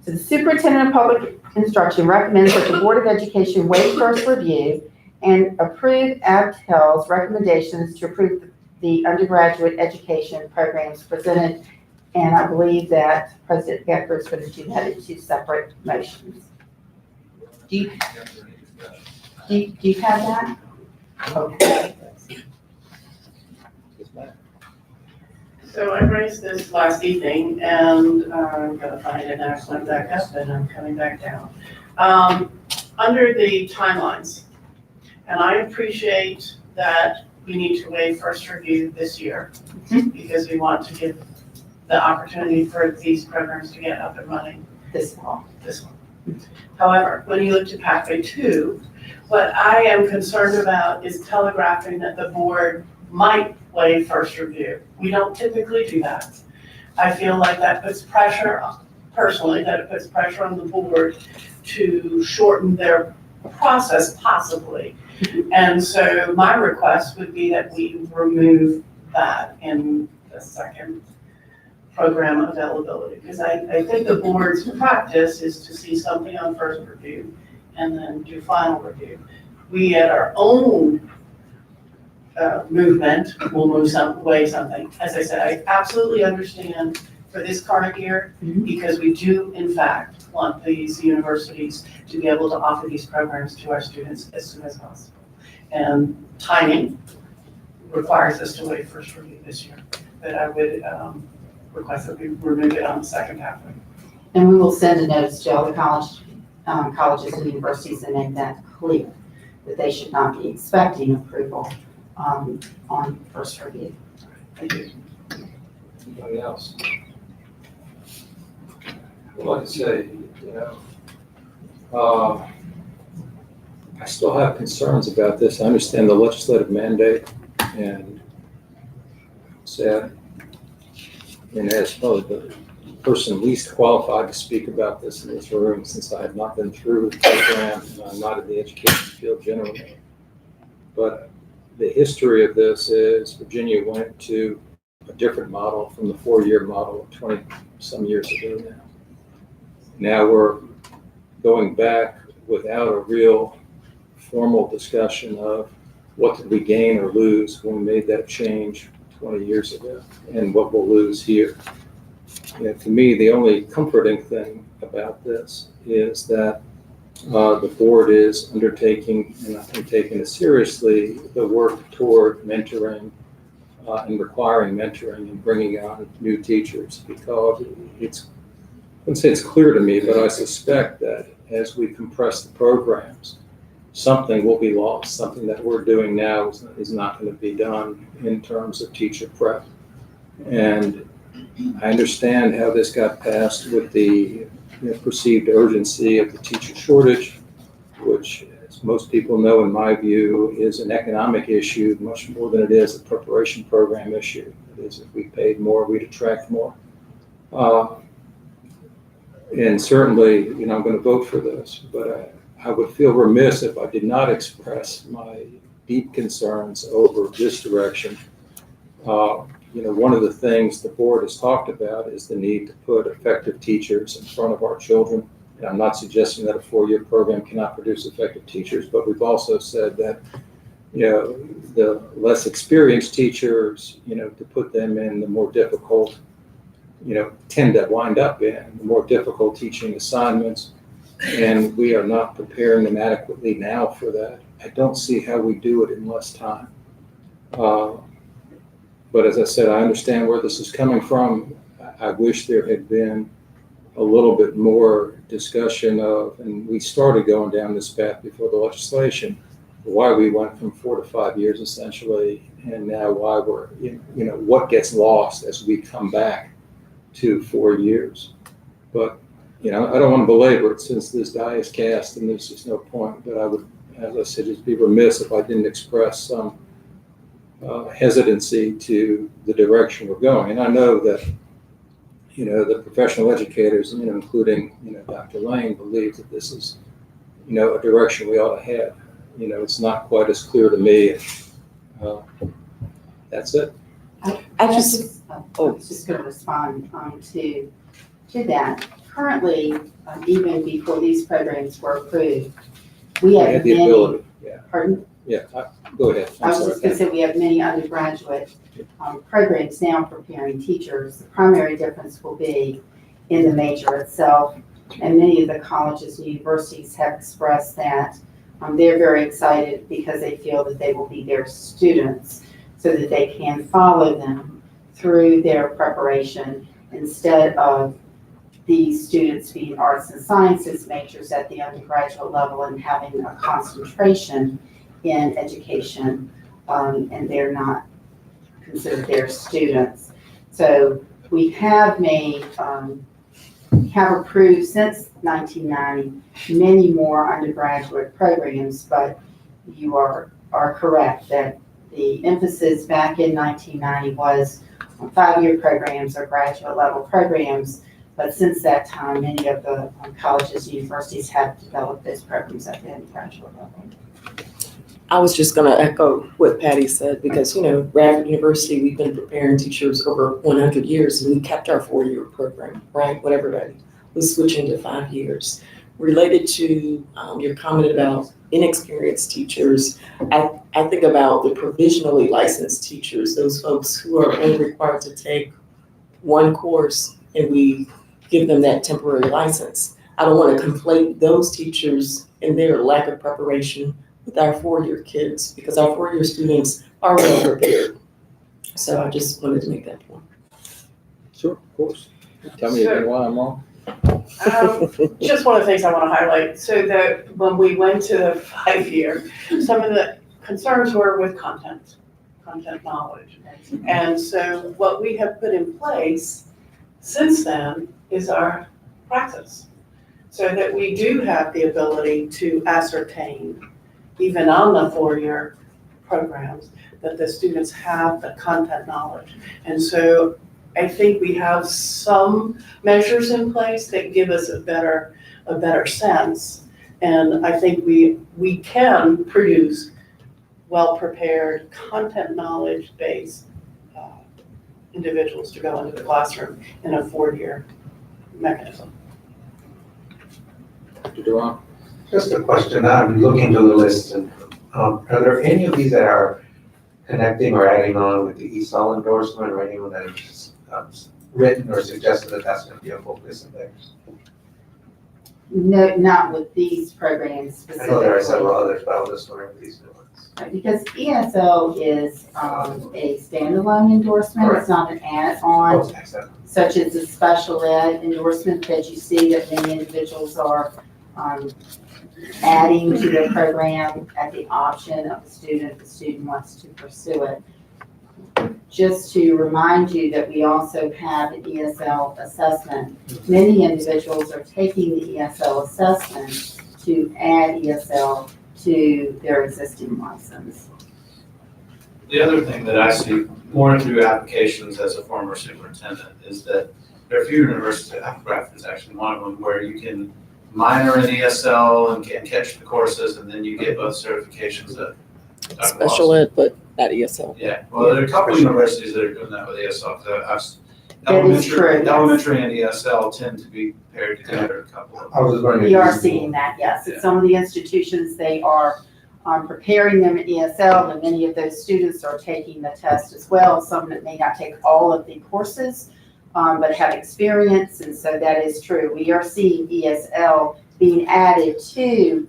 So the Superintendent of Public Instruction recommends that the Board of Education waive first review and approve APTEL's recommendations to approve the undergraduate education programs presented. And I believe that President Gecker is going to do that in 2 separate motions. Do you have that? Okay. So I raised this last evening, and I'm gonna find it now, so I'm back up, and I'm coming back down. Under the timelines, and I appreciate that we need to waive first review this year, because we want to give the opportunity for these programs to get up and running This fall. this one. However, when you look to Pathway 2, what I am concerned about is telegraphing that the board might waive first review. We don't typically do that. I feel like that puts pressure, personally, that it puts pressure on the board to shorten their process possibly. And so my request would be that we remove that in the second program availability, because I think the board's practice is to see something on first review and then do final review. We at our own movement will waive something. As I said, I absolutely understand for this current year, because we do in fact want these universities to be able to offer these programs to our students as soon as possible. And timing requires us to waive first review this year, but I would request that we remove it on the second half. And we will send a notice to all the colleges and universities and make that clear, that they should not be expecting approval on first review. Thank you. Anybody else? Well, like I say, I still have concerns about this. I understand the legislative mandate and sad. And as probably the person least qualified to speak about this in this room, since I have not been through the program and I'm not in the education field generally. But the history of this is Virginia went to a different model from the 4-year model 20 some years ago now. Now we're going back without a real formal discussion of what did we gain or lose when we made that change 20 years ago and what we'll lose here. To me, the only comforting thing about this is that the board is undertaking, and I think taking it seriously, the work toward mentoring and requiring mentoring and bringing on new teachers, because I wouldn't say it's clear to me, but I suspect that as we compress the programs, something will be lost. Something that we're doing now is not going to be done in terms of teacher prep. And I understand how this got passed with the perceived urgency of the teacher shortage, which, as most people know, in my view, is an economic issue much more than it is a preparation program issue. It is, if we paid more, we'd attract more. And certainly, I'm going to vote for this, but I would feel remiss if I did not express my deep concerns over this direction. One of the things the board has talked about is the need to put effective teachers in front of our children. And I'm not suggesting that a 4-year program cannot produce effective teachers, but we've also said that, the less experienced teachers, to put them in the more difficult, tend to wind up in the more difficult teaching assignments. And we are not preparing them adequately now for that. I don't see how we do it in less time. But as I said, I understand where this is coming from. I wish there had been a little bit more discussion of, and we started going down this path before the legislation, why we went from 4 to 5 years essentially, and now why we're, what gets lost as we come back to 4 years. But, I don't want to belabor it since this die is cast and there's just no point, but I would, as I said, just be remiss if I didn't express some hesitancy to the direction we're going. And I know that, the professional educators, including, Dr. Lane, believe that this is, a direction we ought to have. It's not quite as clear to me. That's it. I was just going to respond to that. Currently, even before these programs were approved, we I had have the many. ability, yeah. Pardon? Yeah, go ahead. I was just going to say, we have many undergraduate programs now preparing teachers. The primary difference will be in the major itself. And many of the colleges and universities have expressed that they're very excited because they feel that they will be their students so that they can follow them through their preparation instead of these students being arts and sciences majors at the undergraduate level and having a concentration in education, and they're not considered their students. So we have made, have approved since 1990 many more undergraduate programs, but you are correct that the emphasis back in 1990 was on 5-year programs or graduate level programs. But since that time, many of the colleges and universities have developed those programs at the undergraduate level. I was just going to echo what Patty said because, Radford University, we've been preparing teachers over 100 years and we kept our 4-year program, right? When everybody was switching to 5 years. Related to your comment about inexperienced teachers, I think about the provisionally licensed teachers, those folks who are only required to take one course and we give them that temporary license. I don't want to conflate those teachers and their lack of preparation with our 4-year kids, because our 4-year students are well prepared. So I just wanted to make that point. Sure, of course. Tell me again why I'm wrong. Just one of the things I want to highlight. So that when we went to the 5-year, some of the concerns were with content knowledge. And so what we have put in place since then is our practice. So that we do have the ability to ascertain, even on the four-year programs, that the students have the content knowledge. And so I think we have some measures in place that give us a better sense. And I think we can produce well-prepared, content knowledge-based individuals to go into the classroom in a four-year mechanism. Dr. Duran? Just a question, I'm looking to the list, and are there any of these that are connecting or adding on with the ESOL endorsement, or anyone that is written or suggested that that's gonna be a focus in there? No, not with these programs I know there are several specifically. others, but I was just wondering if these new ones. Because ESL is a standalone endorsement, it's not an add-on, Oh, excellent. such as the special ed endorsement that you see that many individuals are adding to their program at the option of the student, if the student wants to pursue it. Just to remind you that we also have an ESL assessment. Many individuals are taking the ESL assessment to add ESL to their existing license. The other thing that I see more through applications as a former superintendent is that there are a few universities, Radford is actually one of them, where you can minor in ESL and catch the courses, and then you get both certifications at Dr. Special Watson. ed, but not ESL. Yeah, well, there are a couple of universities that are doing that with ESL. That is true, yes. Elementary and ESL tend to be paired together, a couple of them. I was wondering. We if are these- seeing that, yes. At some of the institutions, they are preparing them at ESL, and many of those students are taking the test as well. Some that may not take all of the courses, but have experience, and so that is true. We are seeing ESL being added to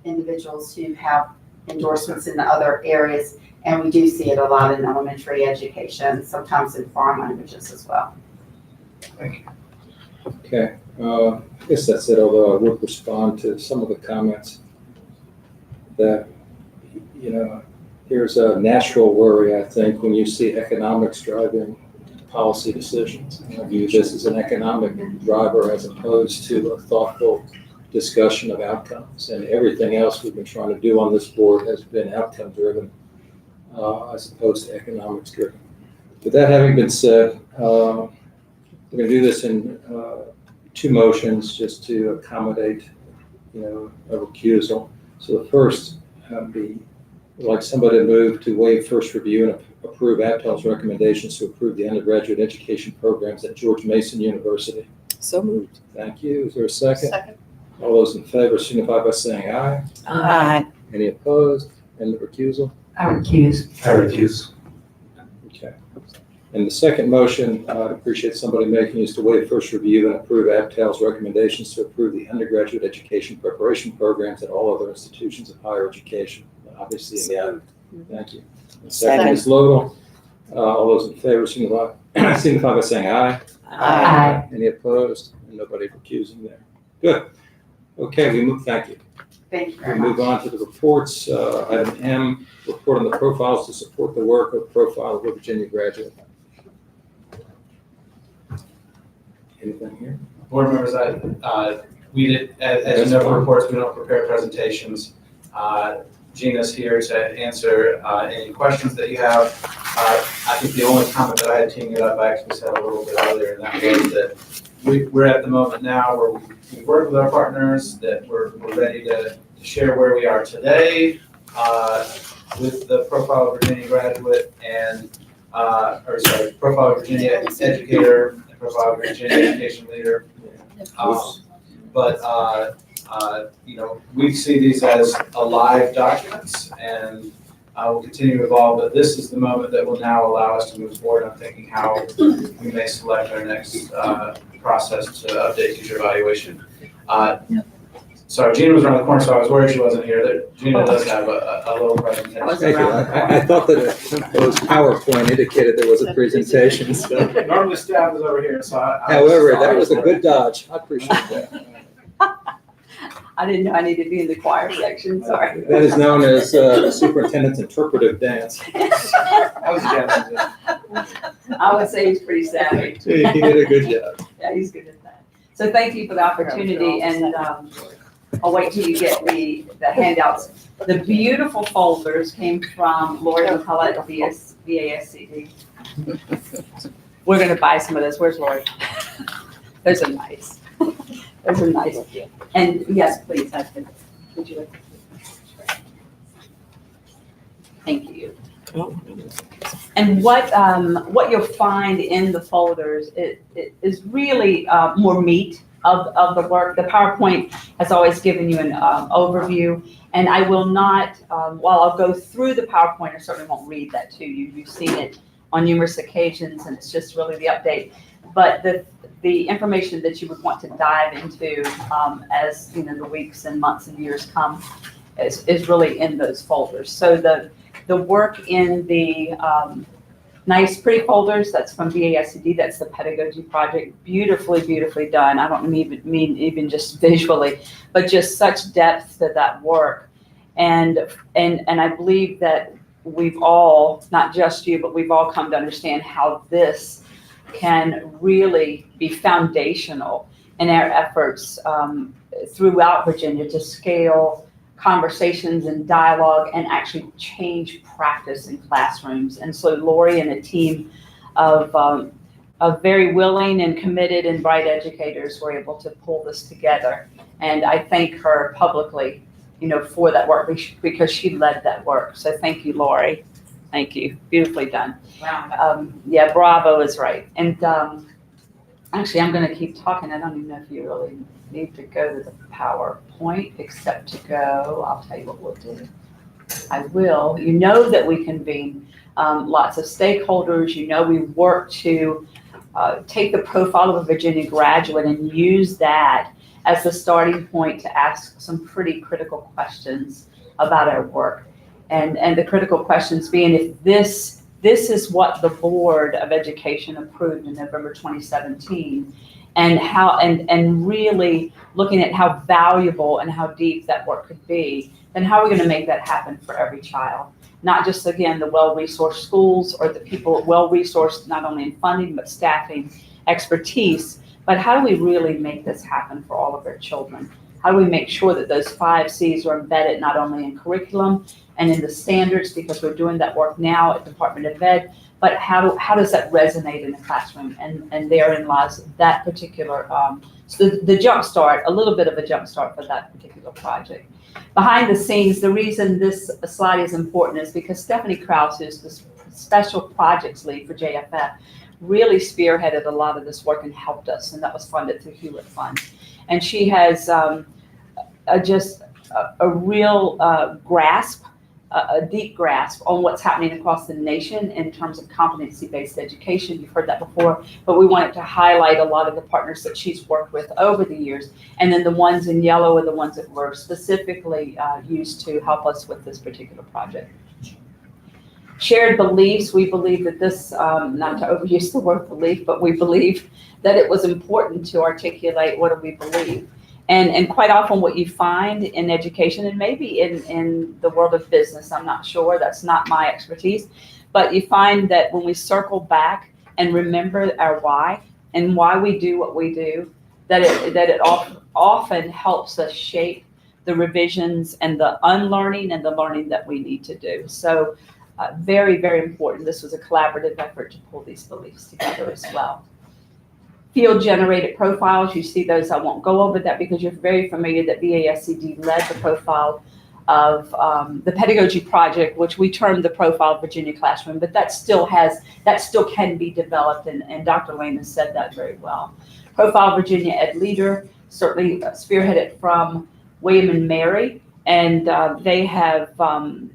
individuals who have endorsements in the other areas, and we do see it a lot in elementary education, sometimes in foreign languages as well. Okay, I guess that's it, although I would respond to some of the comments that, there's a natural worry, I think, when you see economics driving policy decisions. I view this as an economic driver as opposed to a thoughtful discussion of outcomes. And everything else we've been trying to do on this board has been outcome driven as opposed to economics driven. With that having been said, we're going to do this in two motions just to accommodate, a recusal. So the first be like somebody to move to waive first review and approve Aptel's recommendations to approve the undergraduate education programs at George Mason University. So moved. Thank you. Is there a second? Second. All those in favor signify by saying aye. Aye. Any opposed? And the recusal? I recuse. I refuse. Okay. And the second motion, I'd appreciate somebody making is to waive first review and approve Aptel's recommendations to approve the undergraduate education preparation programs at all other institutions of higher education. Obviously, yeah. Thank you. And second is Lodel. All those in favor signify by saying aye. Aye. Any opposed? And nobody recusing there. Good. Okay, thank you. Thank you We very much. move on to the reports. Item M, report on the profiles to support the work of Profile of a Virginia Graduate. Anything here? Board members, we did, as you know, for reports, we don't prepare presentations. Gina's here to answer any questions that you have. I think the only comment that I had teeing it up, I actually said a little bit earlier, and that was that we're at the moment now where we work with our partners, that we're ready to share where we are today with the Profile of Virginia graduate and, Profile of Virginia educator, and Profile of Virginia education leader. We see these as alive documents and will continue to evolve, but this is the moment that will now allow us to move forward on thinking how we may select our next process to update teacher evaluation. Sorry, Gina was around the corner, so I was worried she wasn't here. Gina does have a little presentation. Thank you. I thought that those PowerPoint indicated there was a presentation. So. Normally staff is over here, so However, that was a good dodge. I appreciate that. I didn't know I needed to be in the choir section, sorry. That is known as the superintendent's interpretive dance. That was a I would say he's pretty savvy. He did a good job. Yeah, he's good at that. So thank you for the opportunity, and I'll wait till you get the handouts. The beautiful folders came from Lori McCullough at VASCD. We're gonna buy some of those. Where's Lori? Those are nice. Those are nice. And yes, please, would you like to? Thank you. And what you'll find in the folders is really more meat of the work. The PowerPoint has always given you an overview, and I will not, while I'll go through the PowerPoint, I certainly won't read that to you. You've seen it on numerous occasions, and it's just really the update. But the information that you would want to dive into as the weeks and months and years come is really in those folders. So the work in the nice, pretty folders, that's from BASCD, that's the pedagogy project, beautifully done. I don't mean even just visually, but just such depth to that work. And I believe that we've all, not just you, but we've all come to understand how this can really be foundational in our efforts throughout Virginia to scale conversations and dialogue and actually change practice in classrooms. And so Lori and a team of very willing and committed and bright educators were able to pull this together. And I thank her publicly, for that work because she led that work. So thank you, Lori. Thank you. Beautifully done. Wow. Yeah, bravo is right. And actually, I'm going to keep talking. I don't even know if you really need to go to the PowerPoint, except to go, I'll tell you what we'll do. I will. You know that we convene lots of stakeholders. We work to take the profile of a Virginia graduate and use that as the starting point to ask some pretty critical questions about our work. And the critical questions being, if this is what the Board of Education approved in November 2017, and how and really looking at how valuable and how deep that work could be, then how are we going to make that happen for every child? Not just, again, the well-resourced schools or the people well-resourced not only in funding but staffing, expertise, but how do we really make this happen for all of our children? How do we make sure that those 5 C's are embedded not only in curriculum and in the standards, because we're doing that work now at Department of Ed, but how does that resonate in the classroom? And therein lies that particular, so the jump start, a little bit of a jump start for that particular project. Behind the scenes, the reason this slide is important is because Stephanie Krause, who's the special projects lead for JFF, really spearheaded a lot of this work and helped us, and that was funded through Hewlett Fund. And she has just a real grasp, a deep grasp on what's happening across the nation in terms of competency-based education. You've heard that before, but we wanted to highlight a lot of the partners that she's worked with over the years. And then the ones in yellow are the ones that were specifically used to help us with this particular project. Shared beliefs, we believe that this, not to overuse the word belief, but we believe that it was important to articulate what do we believe. And quite often what you find in education, and maybe in the world of business, I'm not sure, that's not my expertise, but you find that when we circle back and remember our why and why we do what we do, that it often helps us shape the revisions and the unlearning and the learning that we need to do. So very, very important. This was a collaborative effort to pull these beliefs together as well. Field-generated profiles, you see those. I won't go over that because you're very familiar that VASCD led the profile of the pedagogy project, which we termed the Profile of Virginia Classroom, but that still can be developed, and Dr. Lane has said that very well. Profile Virginia Ed Leader, certainly spearheaded from William and Mary, and they have,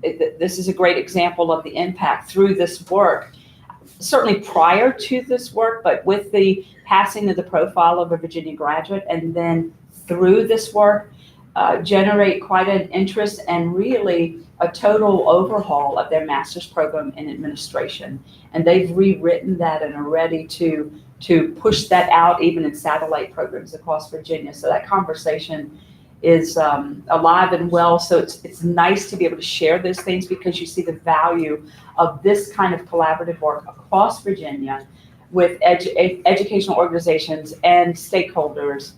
this is a great example of the impact through this work, certainly prior to this work, but with the passing of the profile of a Virginia graduate, and then through this work, generate quite an interest and really a total overhaul of their master's program in administration. And they've rewritten that and are ready to push that out even in satellite programs across Virginia. So that conversation is alive and well. So it's nice to be able to share those things because you see the value of this kind of collaborative work across Virginia, with educational organizations and stakeholders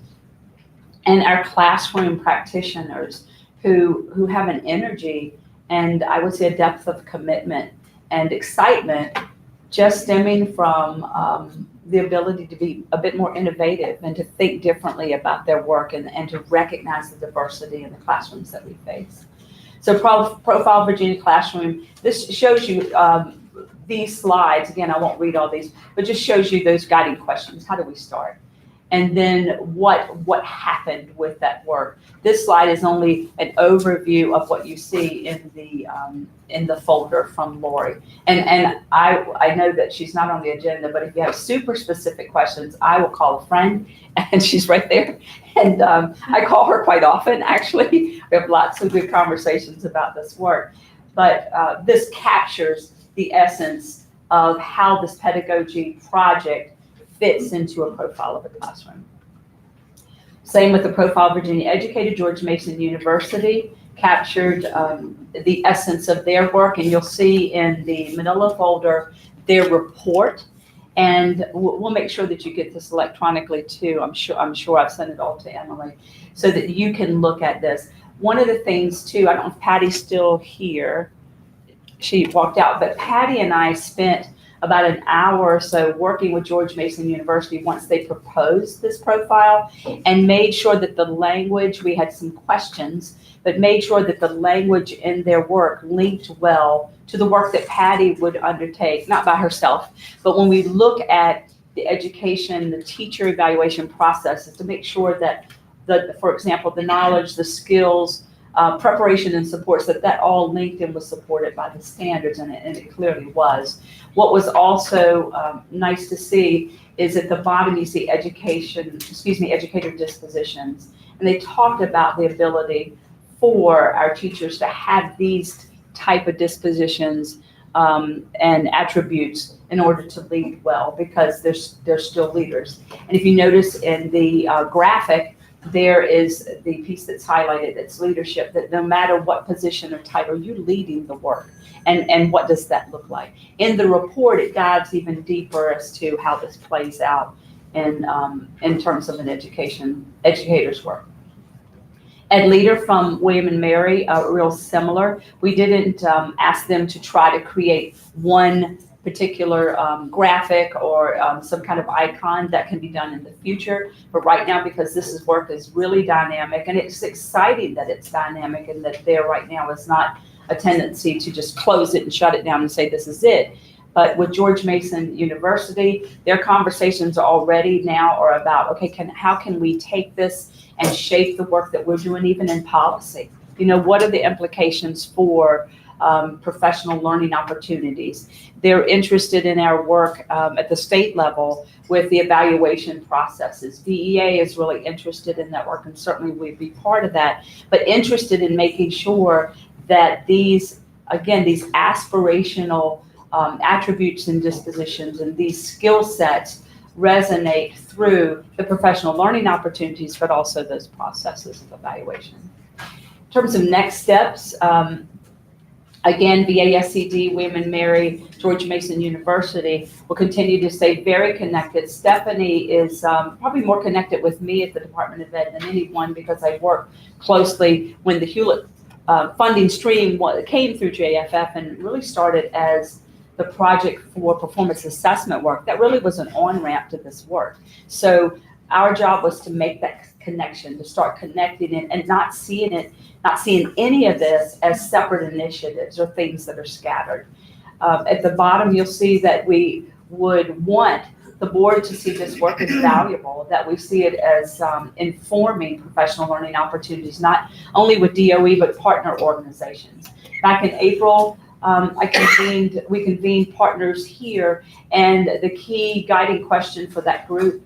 and our classroom practitioners who have an energy and I would say a depth of commitment and excitement just stemming from the ability to be a bit more innovative and to think differently about their work and to recognize the diversity in the classrooms that we face. So Profile Virginia Classroom, this shows you these slides. Again, I won't read all these, but just shows you those guiding questions. How do we start? And then what happened with that work. This slide is only an overview of what you see in the folder from Lori. And I know that she's not on the agenda, but if you have super specific questions, I will call a friend, and she's right there. And I call her quite often, actually. We have lots of good conversations about this work. But this captures the essence of how this pedagogy project fits into a profile of a classroom. Same with the Profile Virginia Educator. George Mason University captured the essence of their work, and you'll see in the manila folder their report. And we'll make sure that you get this electronically too. I'm sure I've sent it all to Emily so that you can look at this. One of the things too, I don't know if Patty's still here. She walked out, but Patty and I spent about an hour or so working with George Mason University once they proposed this profile and made sure that the language, we had some questions, but made sure that the language in their work linked well to the work that Patty would undertake, not by herself, but when we look at the education, the teacher evaluation processes to make sure that, for example, the knowledge, the skills, preparation and supports, that all linked and was supported by the standards, and it clearly was. What was also nice to see is at the bottom you see educator dispositions, and they talked about the ability for our teachers to have these type of dispositions and attributes in order to lead well, because they're still leaders. And if you notice in the graphic, there is the piece that's highlighted, that's leadership, that no matter what position or title, you're leading the work. And what does that look like? In the report, it dives even deeper as to how this plays out in terms of an educator's work. Ed Leader from William and Mary, real similar. We didn't ask them to try to create one particular graphic or some kind of icon. That can be done in the future. But right now, because this work is really dynamic, and it's exciting that it's dynamic and that there right now is not a tendency to just close it and shut it down and say this is it. But with George Mason University, their conversations already now are about, okay, how can we take this and shape the work that we're doing even in policy? You know, what are the implications for professional learning opportunities? They're interested in our work at the state level with the evaluation processes. DEA is really interested in that work, and certainly we'd be part of that, but interested in making sure that these aspirational attributes and dispositions and these skill sets resonate through the professional learning opportunities, but also those processes of evaluation. In terms of next steps, again, VASCD, William and Mary, George Mason University will continue to stay very connected. Stephanie is probably more connected with me at the Department of Ed than anyone, because I work closely when the Hewlett funding stream came through JFF and really started as the project for performance assessment work. That really was an on-ramp to this work. So our job was to make that connection, to start connecting it and not seeing any of this as separate initiatives or things that are scattered. At the bottom, you'll see that we would want the board to see this work as valuable, that we see it as informing professional learning opportunities, not only with DOE, but partner organizations. Back in April, we convened partners here, and the key guiding question for that group,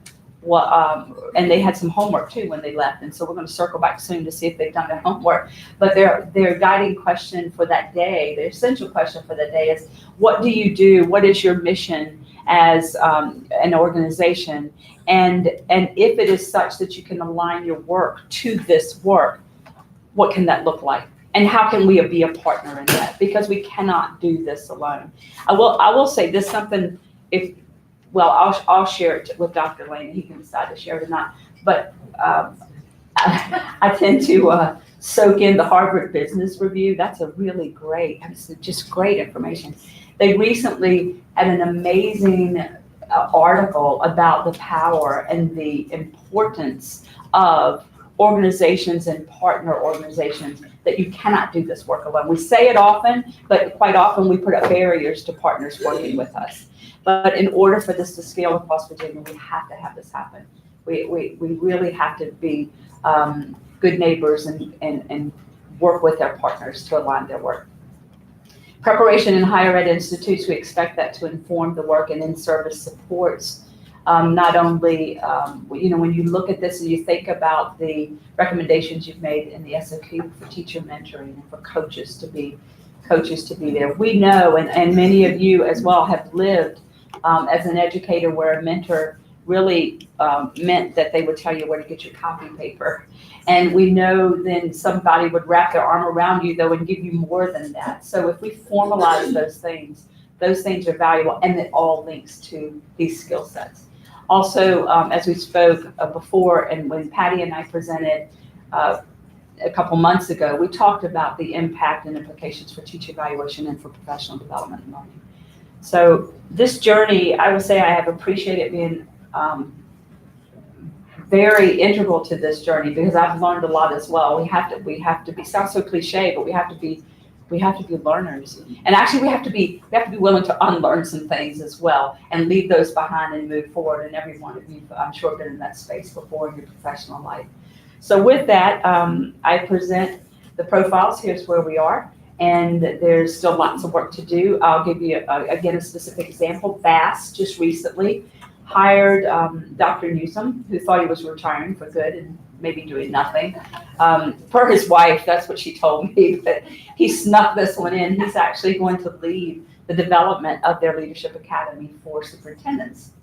and they had some homework too when they left, and so we're going to circle back soon to see if they've done their homework, but their guiding question for that day, the essential question for that day is, what do you do? What is your mission as an organization? And if it is such that you can align your work to this work, what can that look like? And how can we be a partner in that? Because we cannot do this alone. I will say this, something, if well, I'll share it with Dr. Lane, and he can decide to share it or not. But I tend to soak in the Harvard Business Review. That's a really great, it's just great information. They recently had an amazing article about the power and the importance of organizations and partner organizations, that you cannot do this work alone. We say it often, but quite often we put up barriers to partners working with us. But in order for this to scale across Virginia, we have to have this happen. We really have to be good neighbors and work with our partners to align their work. Preparation in higher ed institutes, we expect that to inform the work, and in-service supports. Not only, when you look at this and you think about the recommendations you've made in the SOQ for teacher mentoring and for coaches to be there. We know, and many of you as well have lived as an educator where a mentor really meant that they would tell you where to get your copy paper. And we know then somebody would wrap their arm around you though and give you more than that. So if we formalize those things are valuable, and it all links to these skill sets. Also, as we spoke before, and when Patty and I presented a couple months ago, we talked about the impact and implications for teacher evaluation and for professional development and learning. So this journey, I would say I have appreciated being very integral to this journey, because I've learned a lot as well. We have to be, sounds so cliche, but we have to be learners. And actually we have to be willing to unlearn some things as well and leave those behind and move forward. And every one of you, I'm sure, been in that space before in your professional life. So with that, I present the profiles. Here's where we are. And there's still lots of work to do. I'll give you, again, a specific example. Bass just recently hired Dr. Newsom, who thought he was retiring for good and maybe doing nothing. Per his wife, that's what she told me, but he snuck this one in. He's actually going to lead the development of their leadership academy for superintendents.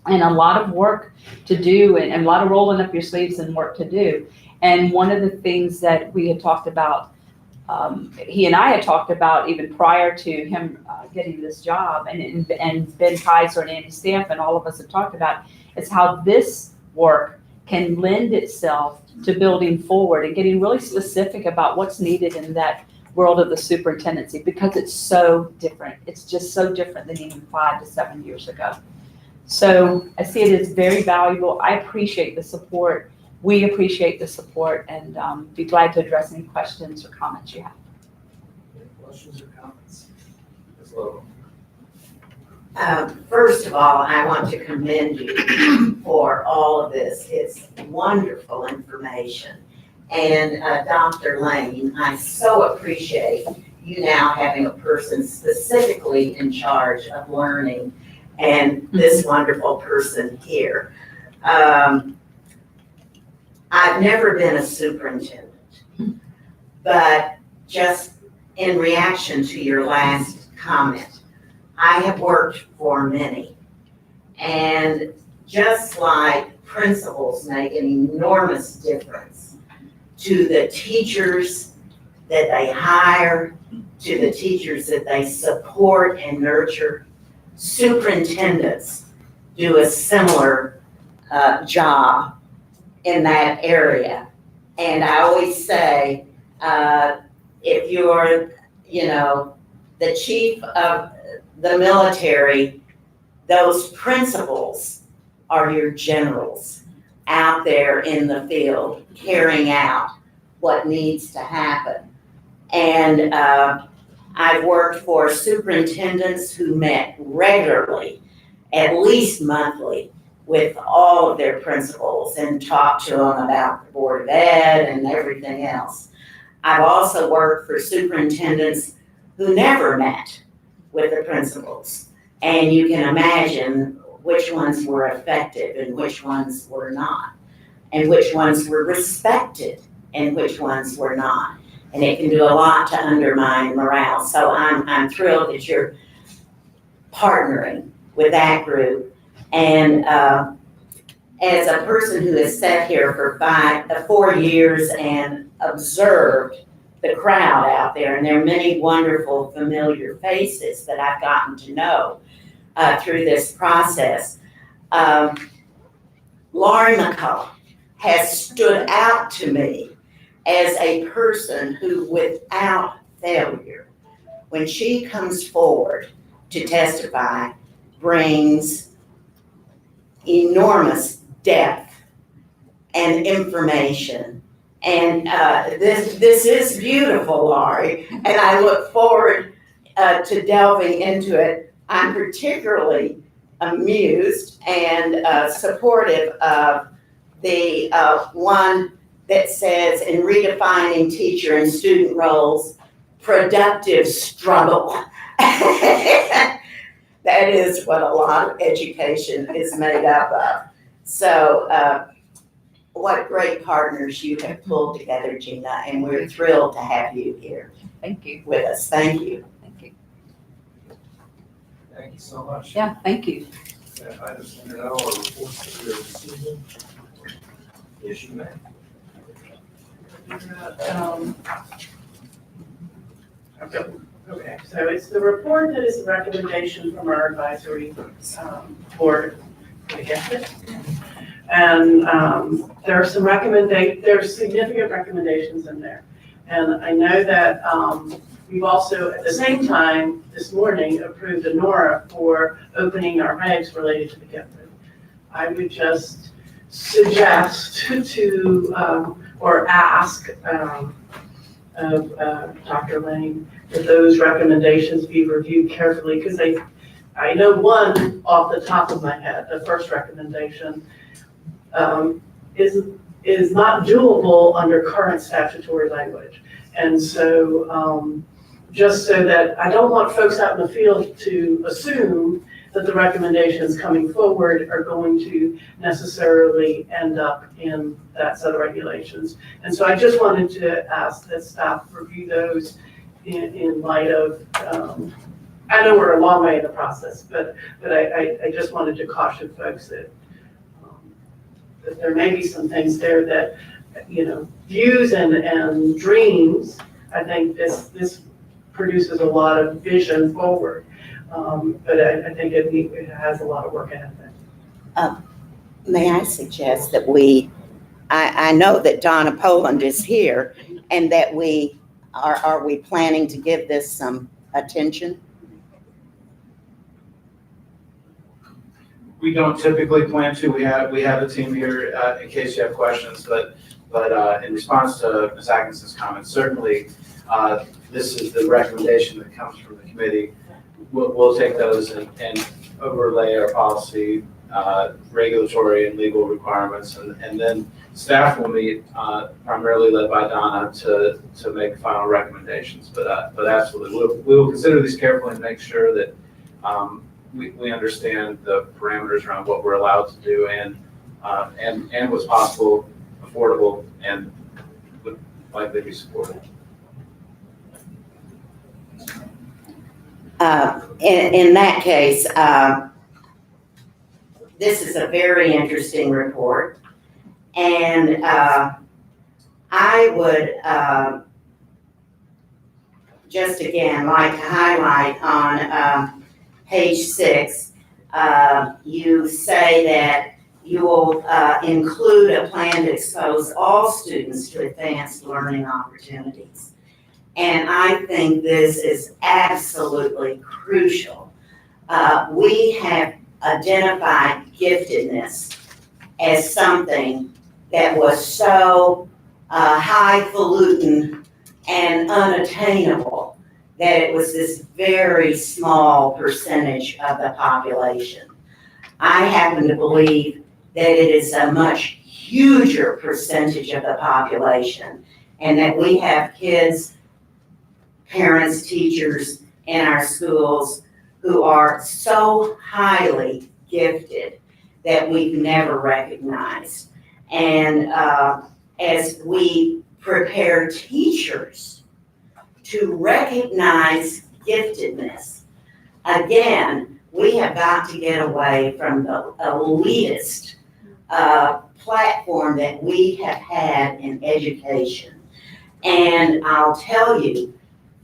And a lot of work to do, and a lot of rolling up your sleeves and work to do. And one of the things that we had talked about, he and I had talked about even prior to him getting this job, and Ben Kaiser and Andy Stamp and all of us have talked about, is how this work can lend itself to building forward and getting really specific about what's needed in that world of the superintendency, because it's so different. It's just so different than even 5 to 7 years ago. So I see it as very valuable. I appreciate the support. We appreciate the support, and be glad to address any questions or comments you have. Any questions or comments? Ms. Logan? First of all, I want to commend you for all of this. It's wonderful information. And Dr. Lane, I so appreciate you now having a person specifically in charge of learning, and this wonderful person here. I've never been a superintendent, but just in reaction to your last comment, I have worked for many, and just like principals make an enormous difference to the teachers that they hire, to the teachers that they support and nurture, superintendents do a similar job in that area. And I always say, if you're, the chief of the military, those principals are your generals out there in the field carrying out what needs to happen. And I've worked for superintendents who met regularly, at least monthly, with all of their principals and talked to them about the Board of Ed and everything else. I've also worked for superintendents who never met with the principals. And you can imagine which ones were effective and which ones were not, and which ones were respected and which ones were not. And it can do a lot to undermine morale. So I'm thrilled that you're partnering with that group. And as a person who has sat here for 4 years and observed the crowd out there, and there are many wonderful familiar faces that I've gotten to know, through this process. Laurie McCullough has stood out to me as a person who, without failure, when she comes forward to testify, brings enormous depth and information. And this is beautiful, Laurie, and I look forward to delving into it. I'm particularly amused and supportive of the one that says, in redefining teacher and student roles, productive struggle. That is what a lot of education is made up of. So what great partners you have pulled together, Gina, and we're thrilled to have you here Thank you. with us. Thank you. Thank you. Thank you so much. Yeah, thank you. Item 7L are reports of your decision. Yes, you may. Okay, so it's the report that is a recommendation from our advisory board. Did I get it? And there are some there's significant recommendations in there. And I know that we've also, at the same time, this morning, approved a NORA for opening our regs related to the gifted. I would just suggest to, or ask of Dr. Lane that those recommendations be reviewed carefully, because I know one off the top of my head, the first recommendation is not doable under current statutory language. And so just so that I don't want folks out in the field to assume that the recommendations coming forward are going to necessarily end up in that set of regulations. And so I just wanted to ask that staff review those in light of, I know we're a long way in the process, but I just wanted to caution folks that there may be some things there that, views and dreams. I think this produces a lot of vision forward. But I think it has a lot of work ahead of it. May I suggest that I know that Donna Poland is here, and that are we planning to give this some attention? We don't typically plan to. We have a team here in case you have questions, but in response to Ms. Atkinson's comments, certainly this is the recommendation that comes from the committee. We'll take those and overlay our policy, regulatory and legal requirements, and then staff will meet, primarily led by Donna, to make final recommendations. But absolutely, we will consider these carefully and make sure that we understand the parameters around what we're allowed to do and what's possible, affordable, and would likely be supported. In that case, this is a very interesting report, and I would just again like to highlight on page 6, you say that you will include a plan to expose all students to advanced learning opportunities. And I think this is absolutely crucial. We have identified giftedness as something that was so highfalutin and unattainable that it was this very small percentage of the population. I happen to believe that it is a much huger percentage of the population, and that we have kids, parents, teachers in our schools who are so highly gifted that we've never recognized. And as we prepare teachers to recognize giftedness, again, we have got to get away from the elitist platform that we have had in education. And I'll tell you,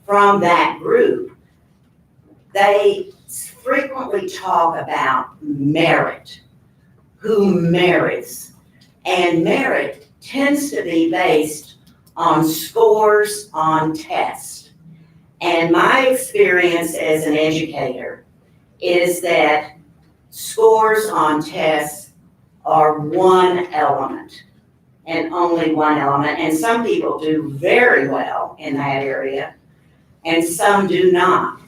from that group, they frequently talk about merit, who merits. And merit tends to be based on scores on tests. And my experience as an educator is that scores on tests are one element and only one element. And some people do very well in that area and some do not.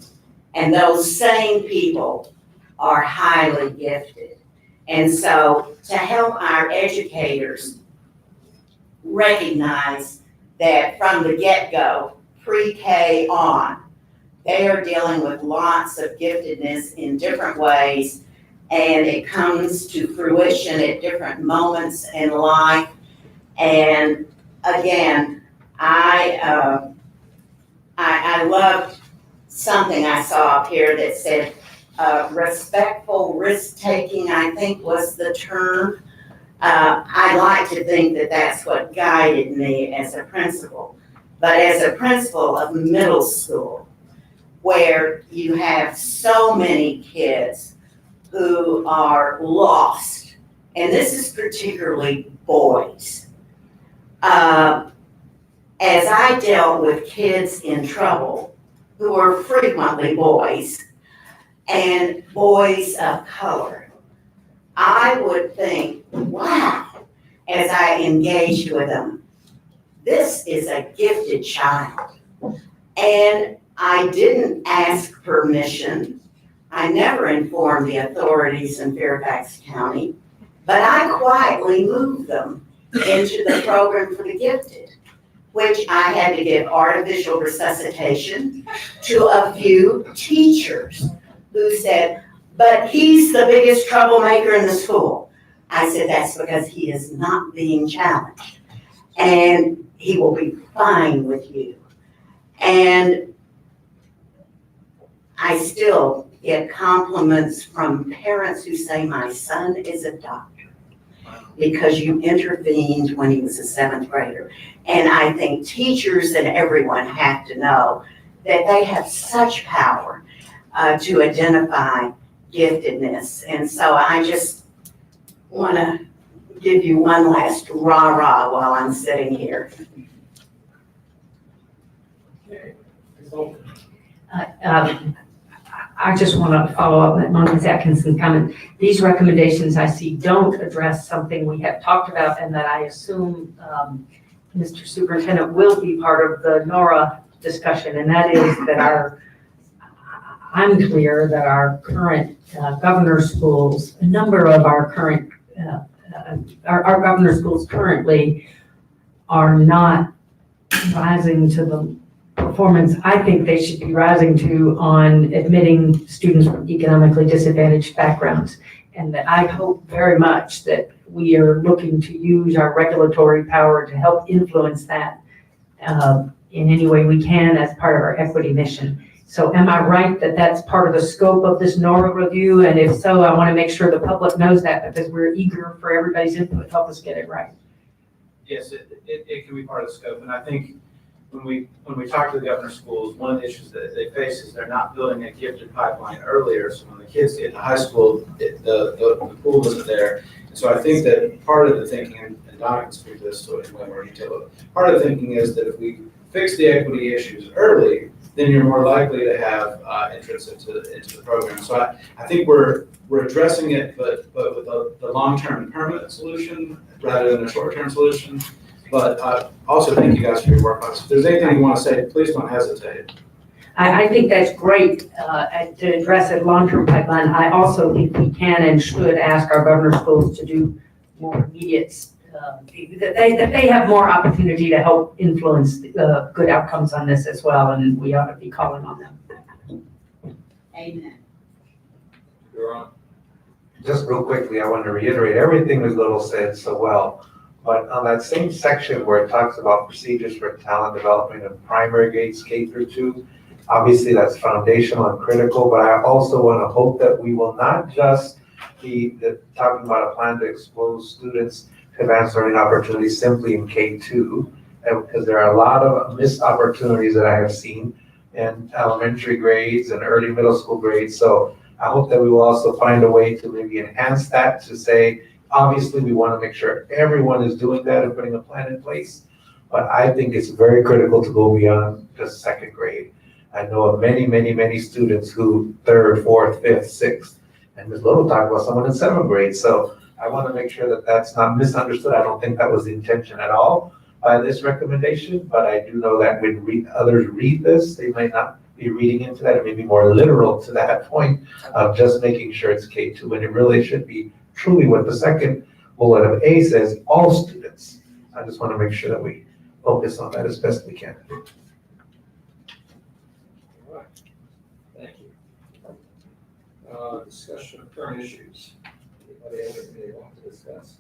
And those same people are highly gifted. And so to help our educators recognize that from the get-go, pre-K on, they are dealing with lots of giftedness in different ways, and it comes to fruition at different moments in life. And again, I loved something I saw up here that said respectful risk-taking, I think was the term. I like to think that that's what guided me as a principal. But as a principal of middle school, where you have so many kids who are lost, and this is particularly boys. As I dealt with kids in trouble, who are frequently boys, and boys of color, I would think, wow, as I engaged with them, this is a gifted child. And I didn't ask permission. I never informed the authorities in Fairfax County, but I quietly moved them into the program for the gifted, which I had to give artificial resuscitation to a few teachers who said, but he's the biggest troublemaker in the school. I said, that's because he is not being challenged, and he will be fine with you. And I still get compliments from parents who say, my son is a doctor because you intervened when he was a 7th grader. And I think teachers and everyone have to know that they have such power to identify giftedness. And so I just want to give you one last rah-rah while I'm sitting here. I just want to follow up on Monica's Atkinson comment. These recommendations I see don't address something we have talked about and that I assume Mr. Superintendent will be part of the NORA discussion, and that is that I'm clear that our current governor schools, a number of our current, our governor schools currently are not rising to the performance I think they should be rising to on admitting students from economically disadvantaged backgrounds. And that I hope very much that we are looking to use our regulatory power to help influence that in any way we can as part of our equity mission. So am I right that that's part of the scope of this NORA review? And if so, I want to make sure the public knows that because we're eager for everybody's input to help us get it right. Yes, it can be part of the scope, and I think when we talk to the governor schools, one of the issues that they face is they're not building a gifted pipeline earlier, so when the kids get to high school, the pool isn't there. And so I think that part of the thinking, and Donna can speak to this in way more detail, but part of the thinking is that if we fix the equity issues early, then you're more likely to have entrance into the program. So I think we're addressing it, but with the long-term permanent solution rather than a short-term solution. But also thank you guys for your work on this. If there's anything you want to say, please don't hesitate. I think that's great to address a long-term pipeline. I also think we can and should ask our governor schools to do more immediate, that they have more opportunity to help influence good outcomes on this as well, and we ought to be calling on them. Amen. You're on. Just real quickly, I want to reiterate everything Ms. Little said so well. But on that same section where it talks about procedures for talent development in primary grades K through 2, obviously that's foundational and critical, but I also want to hope that we will not just be talking about a plan to expose students to advanced learning opportunities simply in K2, because there are a lot of missed opportunities that I have seen in elementary grades and early middle school grades. So I hope that we will also find a way to maybe enhance that to say, obviously, we want to make sure everyone is doing that and putting a plan in place. But I think it's very critical to go beyond just second grade. I know of many, many, many students who third, fourth, fifth, sixth, and Ms. Little talked about someone in seventh grade. So I want to make sure that that's not misunderstood. I don't think that was the intention at all by this recommendation, but I do know that when others read this, they might not be reading into that. It may be more literal to that point of just making sure it's K2, and it really should be truly what the second bullet of A says, all students. I just want to make sure that we focus on that as best we can. All right. Thank you. Discussion of current issues. Anybody have anything they want to discuss?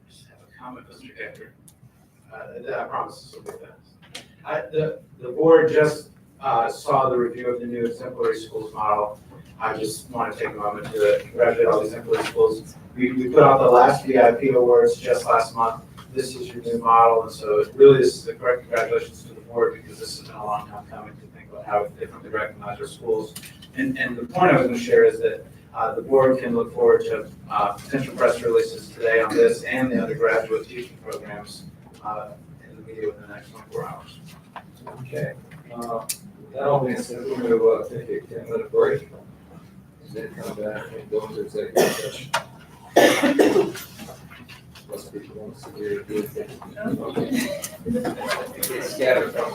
Just have a comment, Mr. Ecker. I promise this will be fast. The board just saw the review of the new exemplary schools model. I just want to take a moment to congratulate all the exemplary schools. We put out the last VIP awards just last month. This is your new model, and so really this is the correct congratulations to the board, because this has been a long time coming to think about how we differently recognize our schools. And the point I was going to share is that the board can look forward to potential press releases today on this and the undergraduate teaching programs in the media within the next 24 hours. Okay. That all being said, we're going to take a 10-minute break. Then come back and go into executive session. Most people want to see it. Okay. It's scattered from.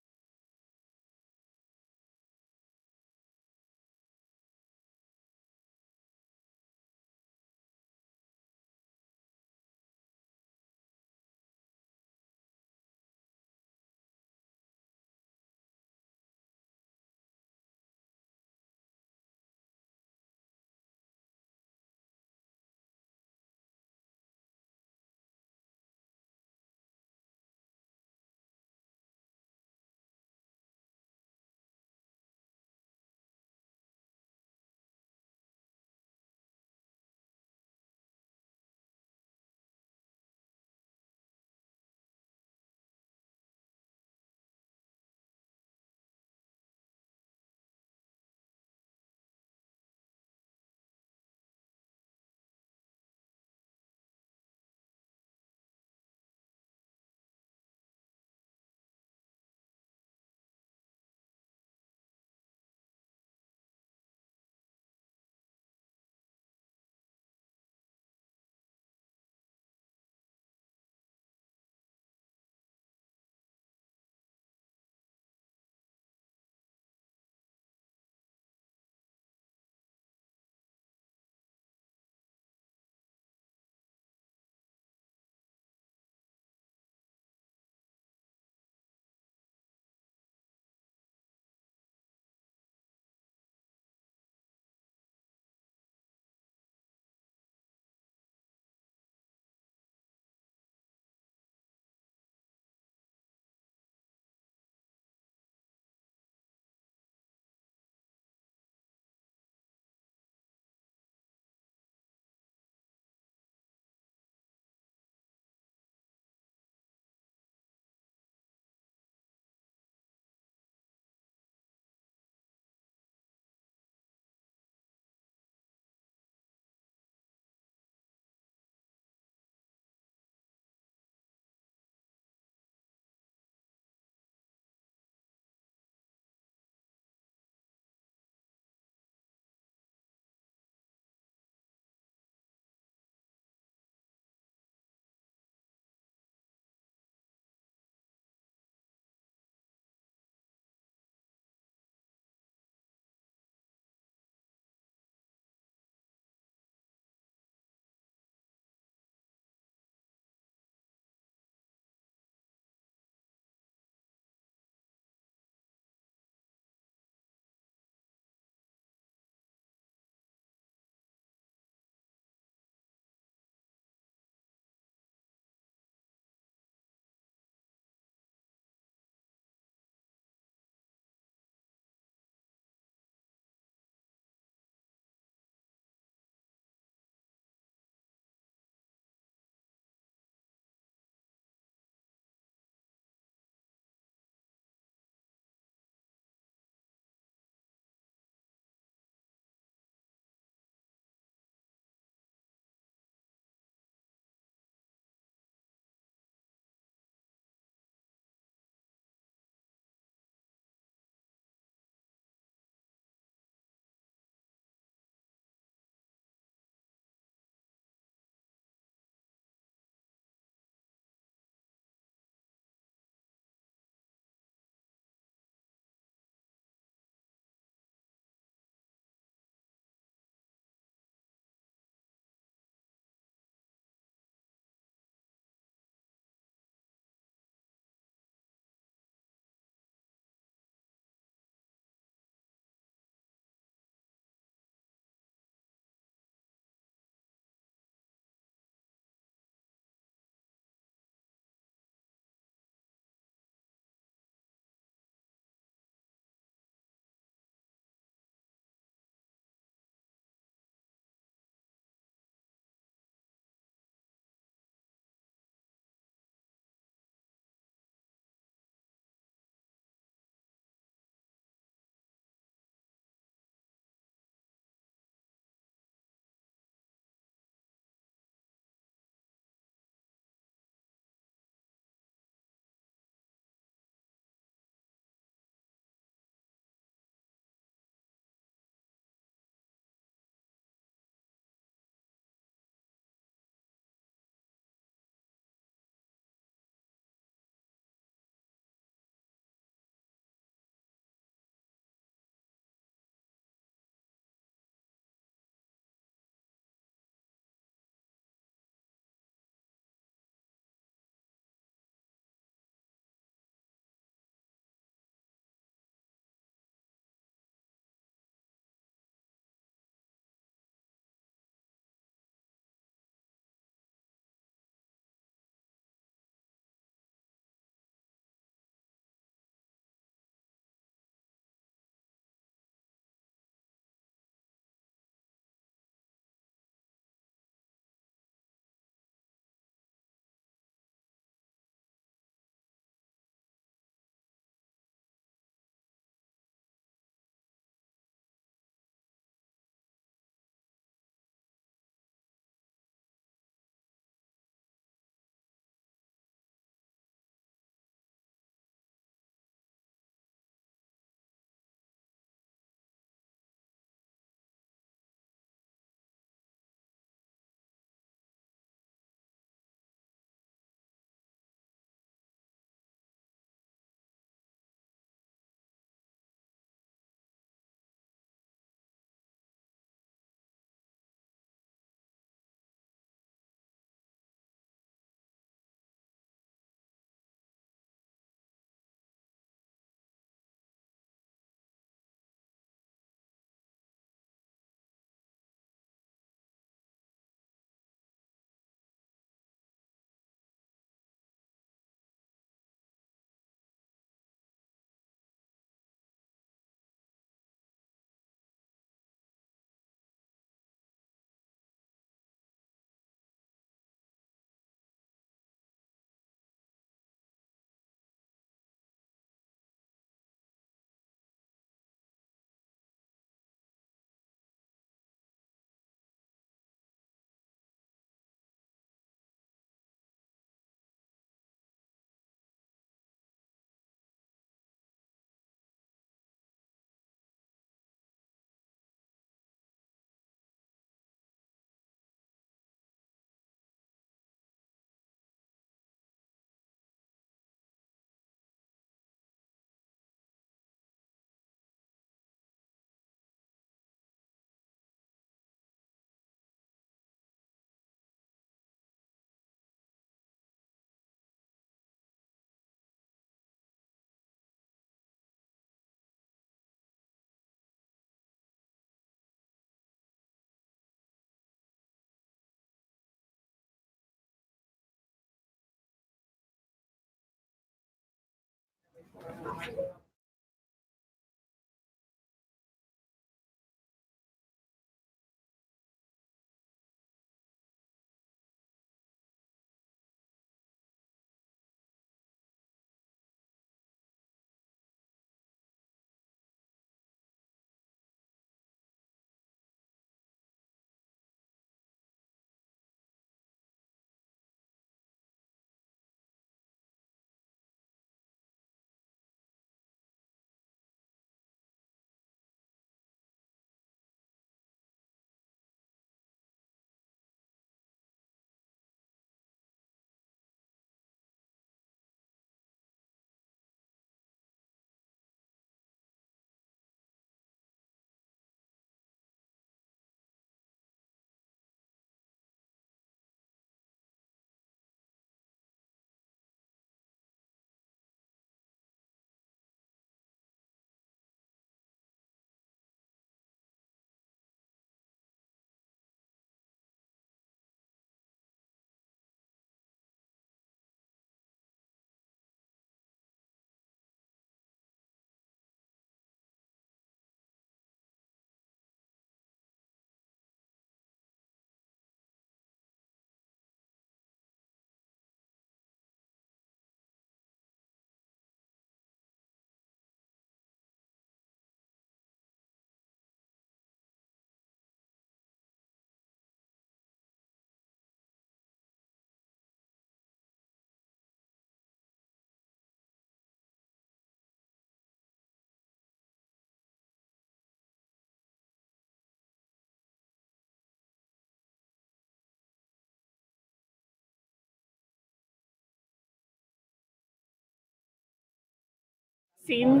Seen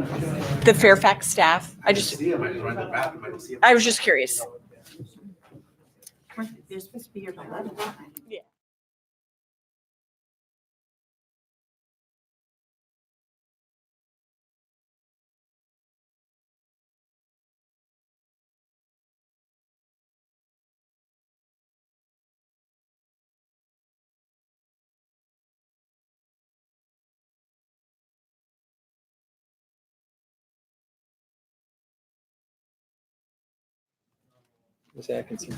the Fairfax staff? I was just curious. They're supposed to be here by 11. Yeah. Ms. Atkinson.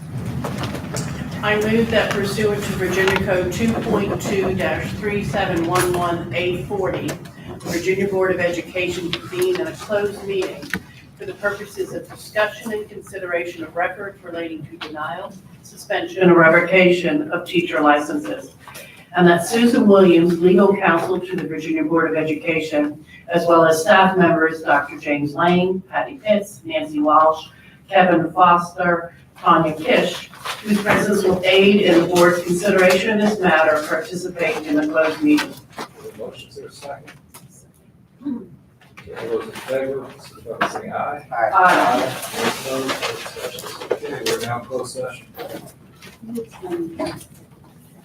I move that pursuant to Virginia Code 2.2-3711A40, the Virginia Board of Education convene in a closed meeting for the purposes of discussion and consideration of records relating to denial, suspension, or revocation of teacher licenses. And that Susan Williams, legal counsel to the Virginia Board of Education, as well as staff members, Dr. James Lane, Patty Pitts, Nancy Walsh, Kevin Foster, Tanya Kish, whose presence will aid in the board's consideration of this matter, participate in the closed meeting. Motion, is there a second? Okay, all those in favor, signify by saying aye. Aye. Any opposed, closed session. Okay, we're now in closed session.